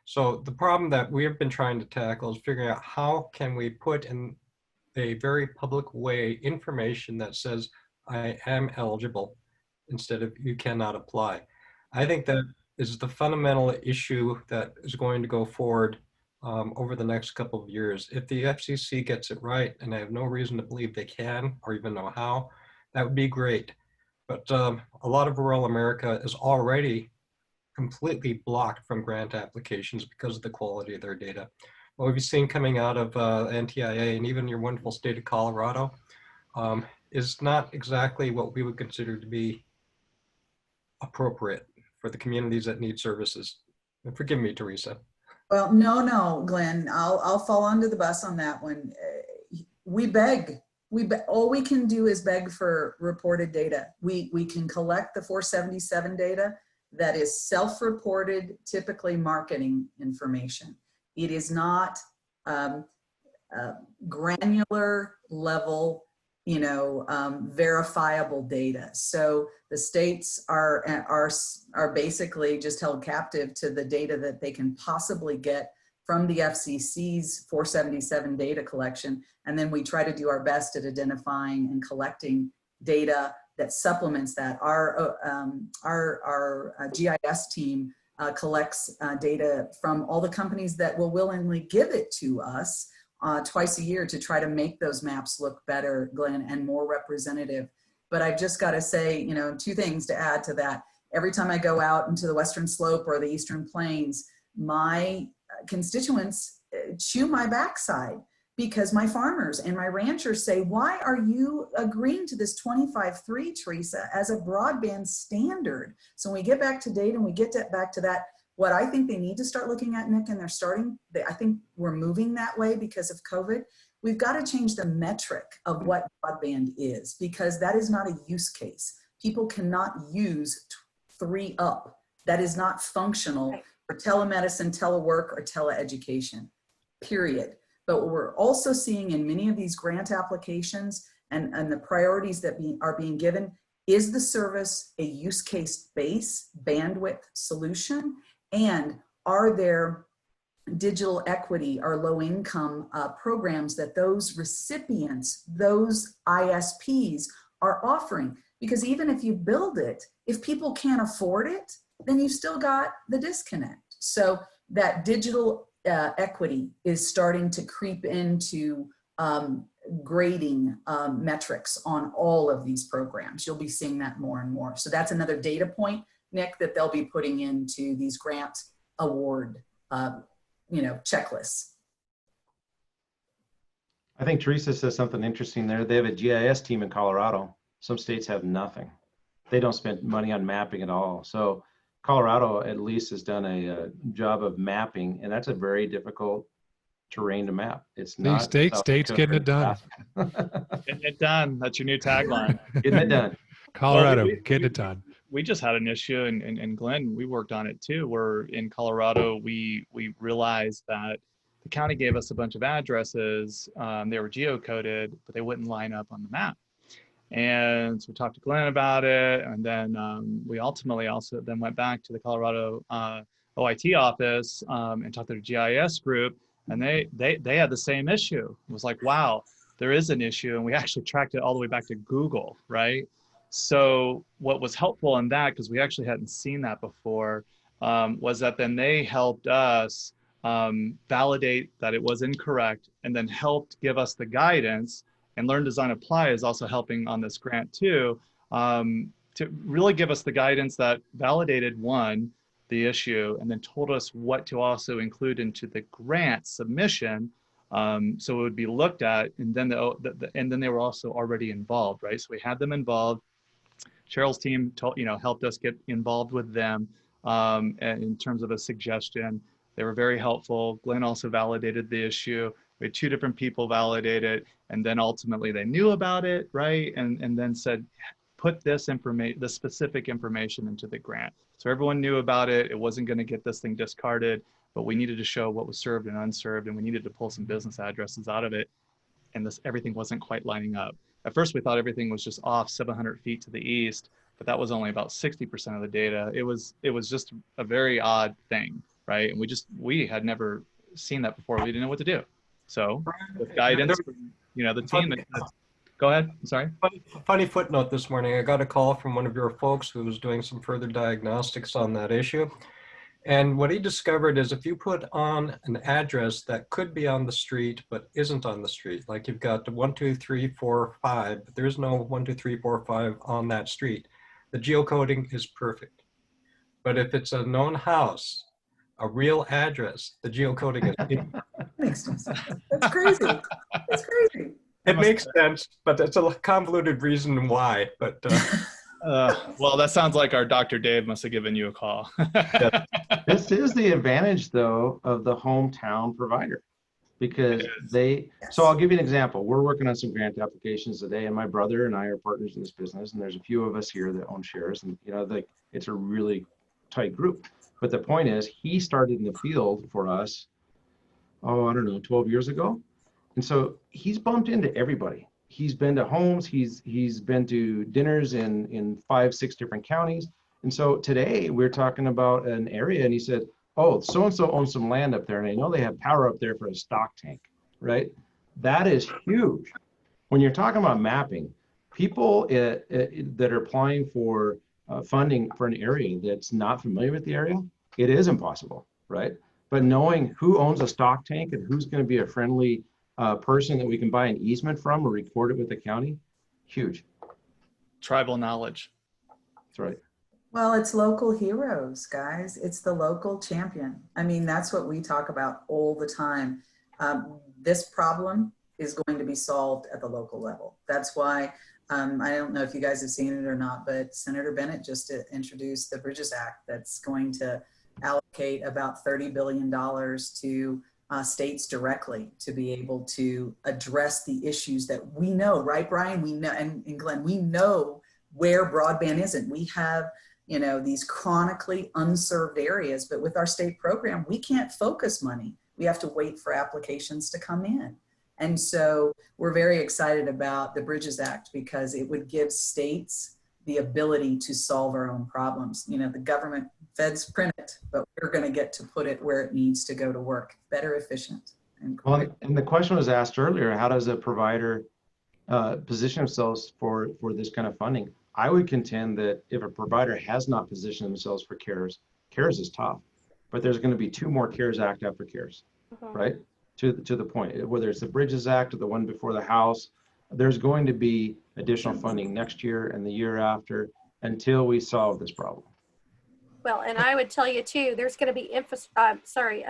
So the problem that we have been trying to tackle is figuring out how can we put in a very public way information that says, I am eligible, instead of you cannot apply. I think that is the fundamental issue that is going to go forward over the next couple of years. If the FCC gets it right, and I have no reason to believe they can or even know how, that would be great. But a lot of rural America is already completely blocked from grant applications because of the quality of their data. What we've seen coming out of NTIA and even your wonderful state of Colorado is not exactly what we would consider to be appropriate for the communities that need services. And forgive me, Teresa. Well, no, Glenn, I'll fall under the bus on that one. We beg. All we can do is beg for reported data. We can collect the 477 data that is self-reported, typically marketing information. It is not granular level, verifiable data. So the states are basically just held captive to the data that they can possibly get from the FCC's 477 data collection. And then we try to do our best at identifying and collecting data that supplements that. Our GIS team collects data from all the companies that will willingly give it to us twice a year to try to make those maps look better, Glenn, and more representative. But I've just got to say, 2 things to add to that. Every time I go out into the Western Slope or the Eastern Plains, my constituents chew my backside, because my farmers and my ranchers say, why are you agreeing to this 25.3, Teresa, as a broadband standard? So when we get back to data and we get back to that, what I think they need to start looking at, Nick, and I think we're moving that way because of COVID. We've got to change the metric of what broadband is, because that is not a use case. People cannot use 3 up. That is not functional for telemedicine, telework, or teleeducation, period. But what we're also seeing in many of these grant applications and the priorities that are being given, is the service a use case based bandwidth solution? And are there digital equity or low income programs that those recipients, those ISPs are offering? Because even if you build it, if people can't afford it, then you've still got the disconnect. So that digital equity is starting to creep into grading metrics on all of these programs. You'll be seeing that more and more. So that's another data point Nick, that they'll be putting into these grant award, checklists. I think Teresa says something interesting there. They have a GIS team in Colorado. Some states have nothing. They don't spend money on mapping at all. So Colorado at least has done a job of mapping, and that's a very difficult terrain to map. It's not states getting it done. Getting it done. That's your new tagline. Getting it done. Colorado, getting it done. We just had an issue, and Glenn, we worked on it too, where in Colorado, we realized that the county gave us a bunch of addresses. They were geocoded, but they wouldn't line up on the map. And so we talked to Glenn about it, and then we ultimately also then went back to the Colorado OIT office and talked to the GIS group, and they had the same issue. It was like, wow, there is an issue, and we actually tracked it all the way back to Google, right? So what was helpful in that, because we actually hadn't seen that before, was that then they helped us validate that it was incorrect, and then helped give us the guidance. And Learn, Design, Apply is also helping on this grant too, to really give us the guidance that validated, one, the issue, and then told us what to also include into the grant submission, so it would be looked at, and then and then they were also already involved, right? So we had them involved. Cheryl's team helped us get involved with them in terms of a suggestion. They were very helpful. Glenn also validated the issue. We had two different people validate it, and then ultimately they knew about it, right? And then said, put this specific information into the grant. So everyone knew about it. It wasn't going to get this thing discarded, but we needed to show what was served and unserved, and we needed to pull some business addresses out of it. And everything wasn't quite lining up. At first, we thought everything was just off 700 feet to the east, but that was only about 60% of the data. It was just a very odd thing, right? And we had never seen that before. We didn't know what to do. So with guidance, the team. Go ahead. I'm sorry. Funny footnote this morning. I got a call from one of your folks who was doing some further diagnostics on that issue. And what he discovered is if you put on an address that could be on the street, but isn't on the street, like you've got 1, 2, 3, 4, 5, but there's no 1, 2, 3, 4, 5 on that street, the geocoding is perfect. But if it's a known house, a real address, the geocoding is Makes no sense. That's crazy. That's crazy. It makes sense, but it's a convoluted reason why. But well, that sounds like our Dr. Dave must have given you a call. This is the advantage, though, of the hometown provider, because so I'll give you an example. We're working on some grant applications today, and my brother and I are partners in this business, and there's a few of us here that own shares, and it's a really tight group. But the point is, he started in the field for us, 12 years ago. And so he's bumped into everybody. He's been to homes, he's been to dinners in 5, 6 different counties. And so today we're talking about an area, and he said, oh, so-and-so owns some land up there, and I know they have power up there for a stock tank, right? That is huge. When you're talking about mapping, people that are applying for funding for an area that's not familiar with the area, it is impossible, right? But knowing who owns a stock tank and who's going to be a friendly person that we can buy an easement from or record it with the county, huge. Tribal knowledge. That's right. Well, it's local heroes, guys. It's the local champion. I mean, that's what we talk about all the time. This problem is going to be solved at the local level. That's why, I don't know if you guys have seen it or not, but Senator Bennett just introduced the Bridges Act that's going to allocate about $30 billion to states directly to be able to address the issues that we know, right, Brian? We know, and Glenn, we know where broadband isn't. We have, these chronically unserved areas, but with our state program, we can't focus money. We have to wait for applications to come in. And so we're very excited about the Bridges Act because it would give states the ability to solve our own problems. The government, feds print it, but we're going to get to put it where it needs to go to work, better, efficient. And the question was asked earlier, how does a provider position themselves for this kind of funding? I would contend that if a provider has not positioned themselves for CARES is tough, but there's going to be 2 more CARES Act after CARES, right? To the point, whether it's the Bridges Act or the one before the House, there's going to be additional funding next year and the year after until we solve this problem. Well, and I would tell you too, there's going to be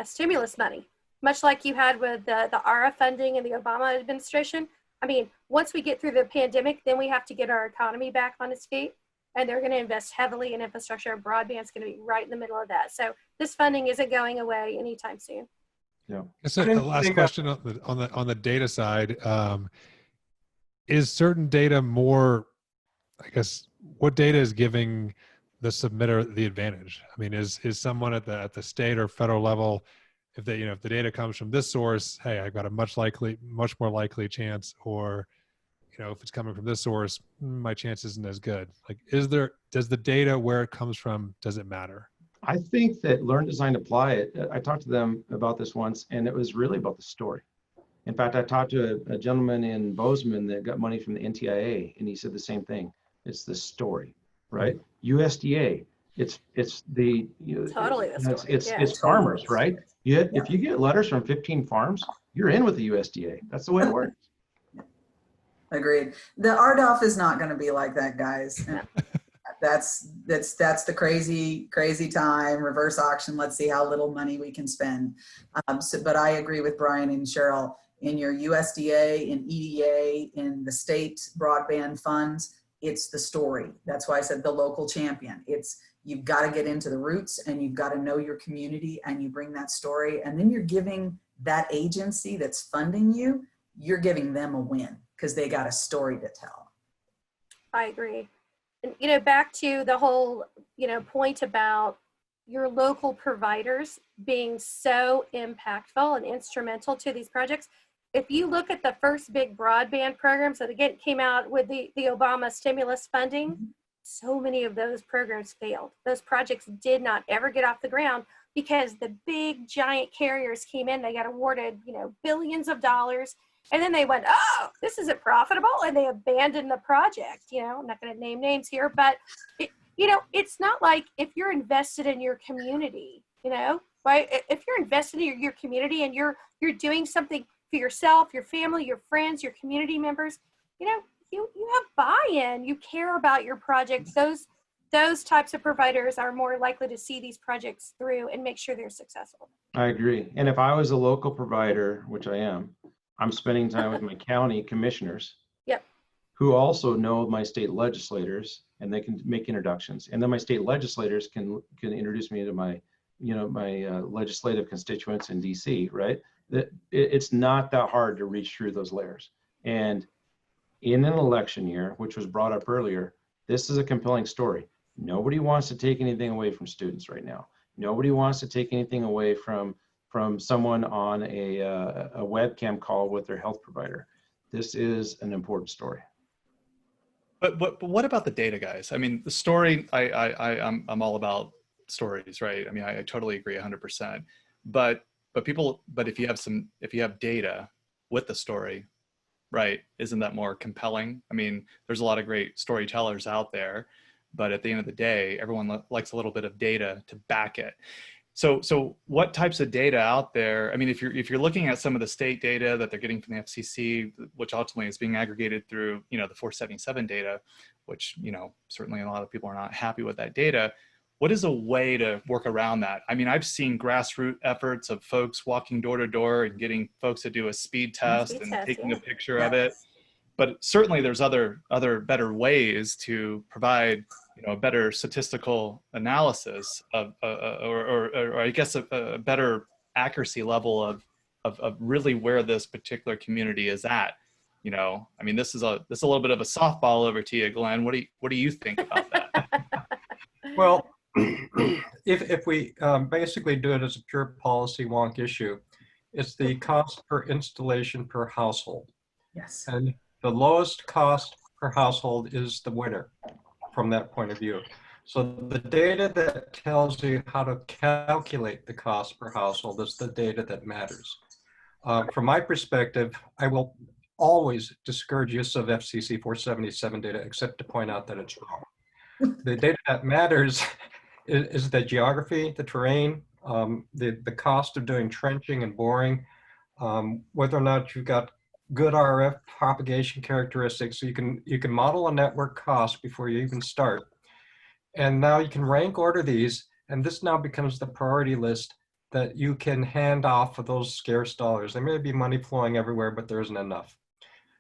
stimulus money, much like you had with the ARA funding in the Obama administration. I mean, once we get through the pandemic, then we have to get our economy back on its feet, and they're going to invest heavily in infrastructure, and broadband is going to be right in the middle of that. So this funding isn't going away anytime soon. Yeah. So the last question on the data side, is certain data more, I guess, what data is giving the submitter the advantage? I mean, is someone at the state or federal level, if they, if the data comes from this source, hey, I've got a much more likely chance, or, if it's coming from this source, my chance isn't as good. Like, does the data, where it comes from, does it matter? I think that Learn, Design, Apply it. I talked to them about this once, and it was really about the story. In fact, I talked to a gentleman in Bozeman that got money from the NTIA, and he said the same thing. It's the story, right? USDA, it's the Totally the story. it's farmers, right? If you get letters from 15 farms, you're in with the USDA. That's the way it works. Agreed. The RDOF is not going to be like that, guys. That's the crazy time, reverse auction. Let's see how little money we can spend. But I agree with Brian and Cheryl. In your USDA, in EDA, in the state broadband funds, it's the story. That's why I said the local champion. You've got to get into the roots, and you've got to know your community, and you bring that story, and then you're giving that agency that's funding you, you're giving them a win because they got a story to tell. I agree. And, back to the whole, point about your local providers being so impactful and instrumental to these projects. If you look at the first big broadband programs that again came out with the Obama stimulus funding, so many of those programs failed. Those projects did not ever get off the ground because the big giant carriers came in, they got awarded, billions of dollars. And then they went, oh, this isn't profitable. And they abandoned the project. I'm not going to name names here, but it's not like if you're invested in your community, right? If you're invested in your community and you're doing something for yourself, your family, your friends, your community members, you have buy-in, you care about your project. Those types of providers are more likely to see these projects through and make sure they're successful. I agree. And if I was a local provider, which I am, I'm spending time with my county commissioners. Yep. Who also know my state legislators, and they can make introductions. And then my state legislators can introduce me to my, my legislative constituents in DC, right? It's not that hard to reach through those layers. And in an election year, which was brought up earlier, this is a compelling story. Nobody wants to take anything away from students right now. Nobody wants to take anything away from someone on a webcam call with their health provider. This is an important story. But what about the data, guys? I mean, the story, I'm all about stories, right? I mean, I totally agree 100%. But if you have data with the story, right, isn't that more compelling? I mean, there's a lot of great storytellers out there, but at the end of the day, everyone likes a little bit of data to back it. So what types of data out there? I mean, if you're looking at some of the state data that they're getting from the FCC, which ultimately is being aggregated through, the 477 data, which, certainly a lot of people are not happy with that data. What is a way to work around that? I mean, I've seen grassroots efforts of folks walking door to door and getting folks to do a speed test and taking a picture of it. But certainly there's other better ways to provide a better statistical analysis of, or I guess a better accuracy level of really where this particular community is at. I mean, this is a little bit of a softball over to you, Glenn. What do you think about that? Well, if we basically do it as a pure policy wonk issue, it's the cost per installation per household. Yes. And the lowest cost per household is the winner from that point of view. So the data that tells you how to calculate the cost per household is the data that matters. From my perspective, I will always discourage use of FCC 477 data, except to point out that it's wrong. The data that matters is the geography, the terrain, the cost of doing trenching and boring, whether or not you've got good RF propagation characteristics. So you can model a network cost before you even start. And now you can rank order these And this now becomes the priority list that you can hand off of those scarce dollars. There may be money flowing everywhere, but there isn't enough.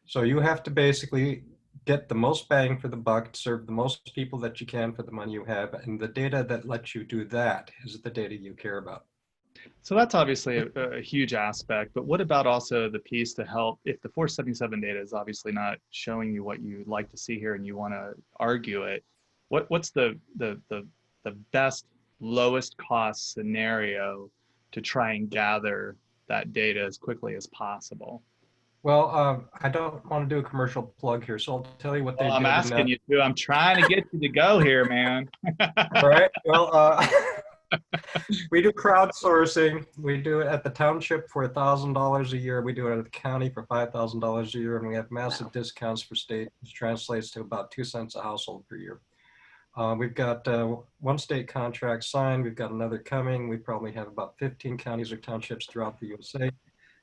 So you have to basically get the most bang for the buck, serve the most people that you can for the money you have. And the data that lets you do that is the data you care about. So that's obviously a huge aspect, but what about also the piece to help if the 477 data is obviously not showing you what you'd like to see here and you want to argue it, what's the best lowest cost scenario to try and gather that data as quickly as possible? Well, I don't want to do a commercial plug here, so I'll tell you what they Well, I'm did. asking you to. I'm trying to get you to go here, man. All right. Well, we do crowdsourcing. We do it at the township for $1,000 a year. We do it at the county for $5,000 a year, and we have massive discounts for state, which translates to about 2 cents a household per year. We've got one state contract signed. We've got another coming. We probably have about 15 counties or townships throughout the USA.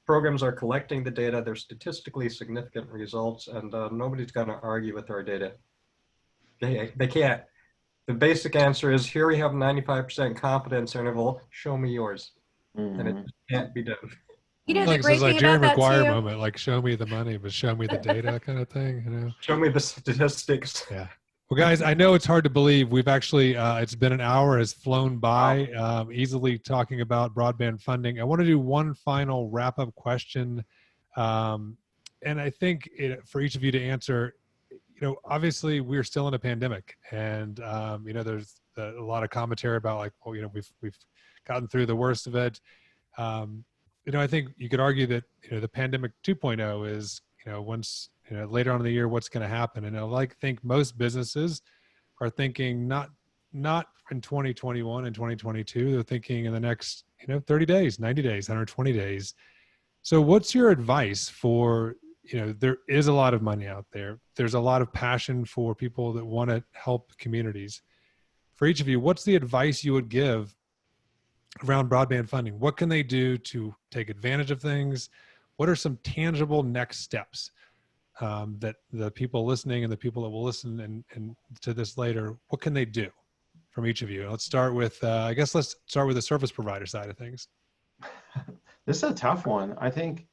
Programs are collecting the data. They're statistically significant results, and nobody's going to argue with our data. They can't. The basic answer is, here we have 95% confidence interval. Show me yours. And it can't be done. You know, the Like, great it's like thing Jerry about that Maguire too. moment, like show me the money, but show me the data kind of thing, you know? Show me the statistics. Yeah. Well, guys, I know it's hard to believe. We've actually, it's been an hour, has flown by, easily talking about broadband funding. I want to do one final wrap-up question. And I think for each of you to answer, you know, obviously we're still in a pandemic, and you know, there's a lot of commentary about like, well, you know, we've gotten through the worst of it. You know, I think you could argue that, you know, the pandemic 2.0 is, you know, once, you know, later on in the year, what's going to happen. And I think most businesses are thinking not in 2021 and 2022, they're thinking in the next, you know, 30 days, 90 days, 120 days. So what's your advice for, you know, there is a lot of money out there. There's a lot of passion for people that want to help communities. For each of you, what's the advice you would give around broadband funding? What can they do to take advantage of things? What are some tangible next steps that the people listening and the people that will listen and to this later, what can they do from each of you? Let's start with, I guess let's start with the service provider side of things. This is a tough one. I think,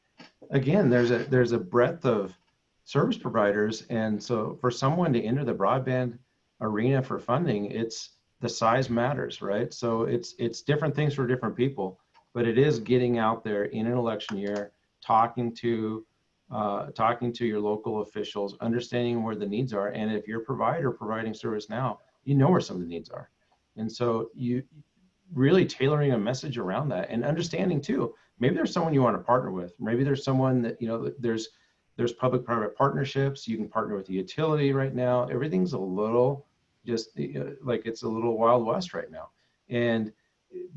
again, there's a breadth of service providers. And so for someone to enter the broadband arena for funding, it's the size matters, right? So it's different things for different people, but it is getting out there in an election year, talking to your local officials, understanding where the needs are. And if you're a provider providing service now, you know where some of the needs are. And so you really tailoring a message around that, and understanding too, maybe there's someone you want to partner with. Maybe there's someone that, you know, there's public-private partnerships. You can partner with the utility right now. Everything's a little just like it's a little Wild West right now. And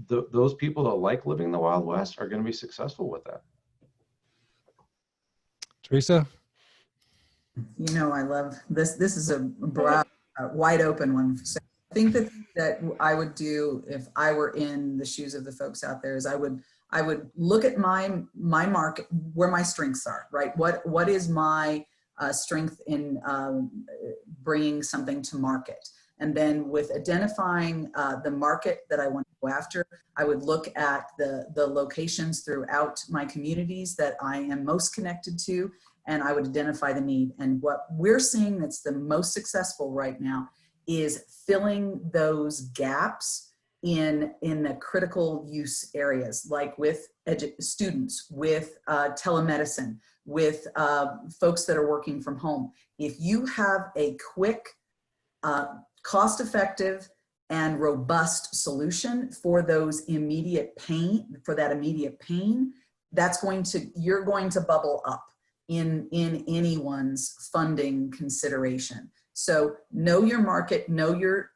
those people that like living in the Wild West are going to be successful with that. Teresa? You know, I love this. This is a broad, wide open one. So I think that I would do if I were in the shoes of the folks out there is I would look at my market, where my strengths are, right? What is my strength in bringing something to market? And then with identifying the market that I want to go after, I would look at the locations throughout my communities that I am most connected to, and I would identify the need. And what we're seeing that's the most successful right now is filling those gaps in the critical use areas, like with students, with telemedicine, with folks that are working from home. If you have a quick, cost-effective and robust solution for those immediate pain, you're going to bubble up in anyone's funding consideration. So know your market, know your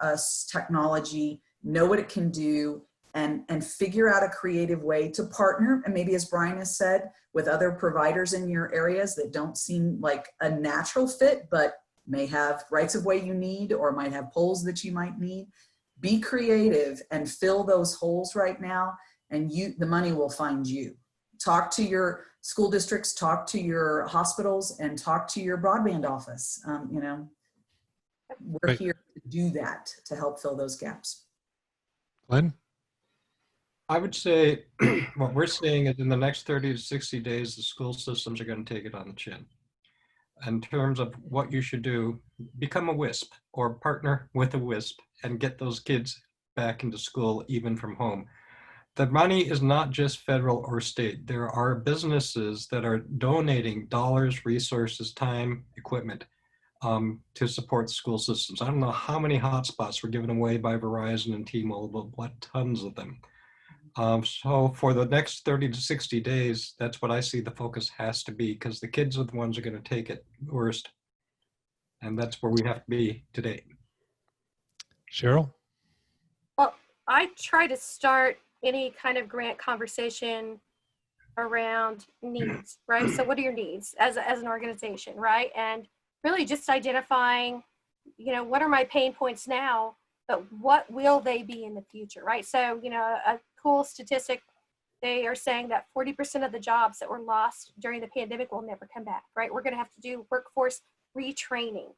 technology, know what it can do, and figure out a creative way to partner. And maybe, as Brian has said, with other providers in your areas that don't seem like a natural fit, but may have rights of way you need, or might have poles that you might need. Be creative and fill those holes right now, and the money will find you. Talk to your school districts, talk to your hospitals, and talk to your broadband office. You know, we're here to do that, to help fill those gaps. Glenn? I would say what we're seeing is in the next 30 to 60 days, the school systems are going to take it on the chin. In terms of what you should do, become a WISP or partner with a WISP and get those kids back into school, even from home. The money is not just federal or state. There are businesses that are donating dollars, resources, time, equipment to support school systems. I don't know how many hotspots were given away by Verizon and T-Mobile, but tons of them. So for the next 30 to 60 days, that's what I see the focus has to be, because the kids are the ones who are going to take it worst. And that's where we have to be today. Cheryl? Well, I try to start any kind of grant conversation around needs, right? So what are your needs as an organization, right? And really just identifying, what are my pain points now, but what will they be in the future, right? So, a cool statistic, they are saying that 40% of the jobs that were lost during the pandemic will never come back, right? We're going to have to do workforce retraining.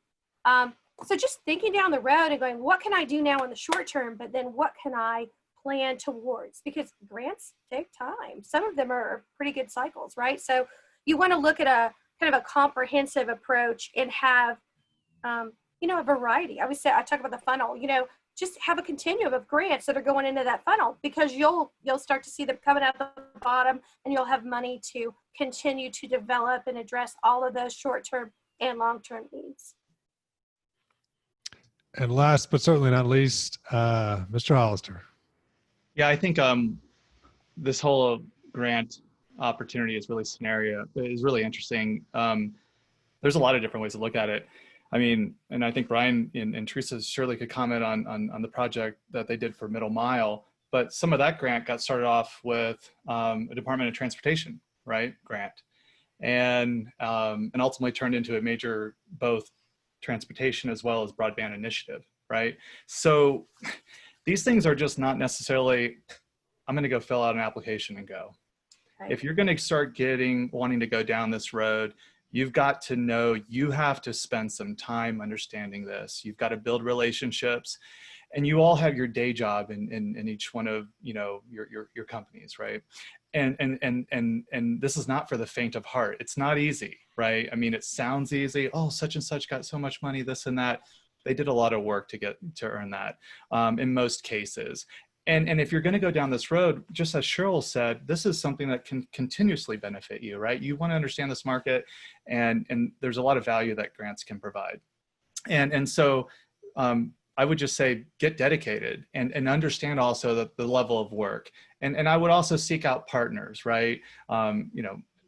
So just thinking down the road and going, what can I do now in the short term, but then what can I plan towards? Because grants take time. Some of them are pretty good cycles, right? So you want to look at a kind of a comprehensive approach and have, a variety. I talk about the funnel, just have a continuum of grants that are going into that funnel, because you'll start to see them coming out the bottom, and you'll have money to continue to develop and address all of those short-term and long-term needs. And last but certainly not least, Mr. Hollister. Yeah, I think this whole grant opportunity is really interesting. There's a lot of different ways to look at it. I mean, and I think Brian and Teresa surely could comment on the project that they did for Middle Mile, but some of that grant got started off with a Department of Transportation, right, grant, and ultimately turned into a major both transportation as well as broadband initiative, right? So these things are just not necessarily, I'm going to go fill out an application and go. Right. If you're going to start wanting to go down this road, you've got to know you have to spend some time understanding this. You've got to build relationships, and you all have your day job in each one of your companies, right? And this is not for the faint of heart. It's not easy, right? I mean, it sounds easy. Oh, such and such got so much money, this and that. They did a lot of work to earn that in most cases. And if you're going to go down this road, just as Cheryl said, this is something that can continuously benefit you, right? You want to understand this market, and there's a lot of value that grants can provide. And so I would just say, get dedicated and understand also the level of work. And I would also seek out partners, right?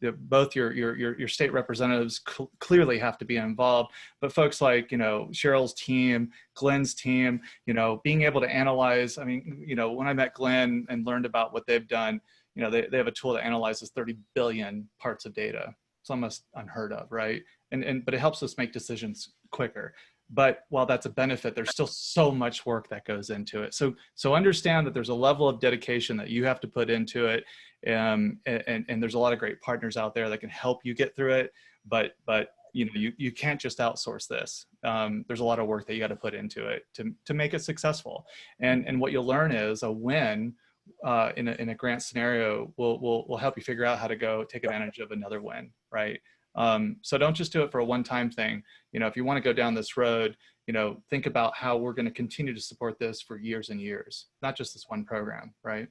Both your state representatives clearly have to be involved, but folks like, Cheryl's team, Glenn's team, being able to analyze. I mean, when I met Glenn and learned about what they've done, they have a tool that analyzes 30 billion parts of data. It's almost unheard of, right? But it helps us make decisions quicker. But while that's a benefit, there's still so much work that goes into it. So understand that there's a level of dedication that you have to put into it. And there's a lot of great partners out there that can help you get through it. But you can't just outsource this. There's a lot of work that you got to put into it to make it successful. And what you'll learn is a win in a grant scenario will help you figure out how to go take advantage of another win, right? So don't just do it for a one-time thing. If you want to go down this road, think about how we're going to continue to support this for years and years, not just this one program, right?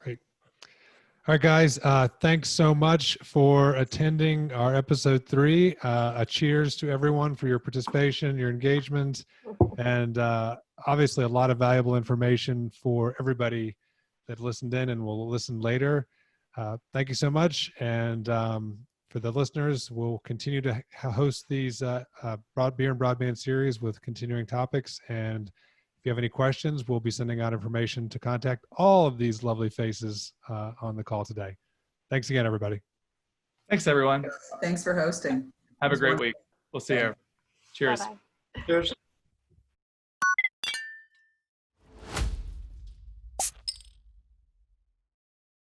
Great. All right, guys, thanks so much for attending our episode 3. A cheers to everyone for your participation, your engagement, and obviously a lot of valuable information for everybody that listened in and will listen later. Thank you so much. And for the listeners, we'll continue to host these Beer and Broadband series with continuing topics. And if you have any questions, we'll be sending out information to contact all of these lovely faces on the call today. Thanks again, everybody. Thanks, everyone. Thanks for hosting. Have a great week. We'll see you. Cheers. Bye-bye. Cheers.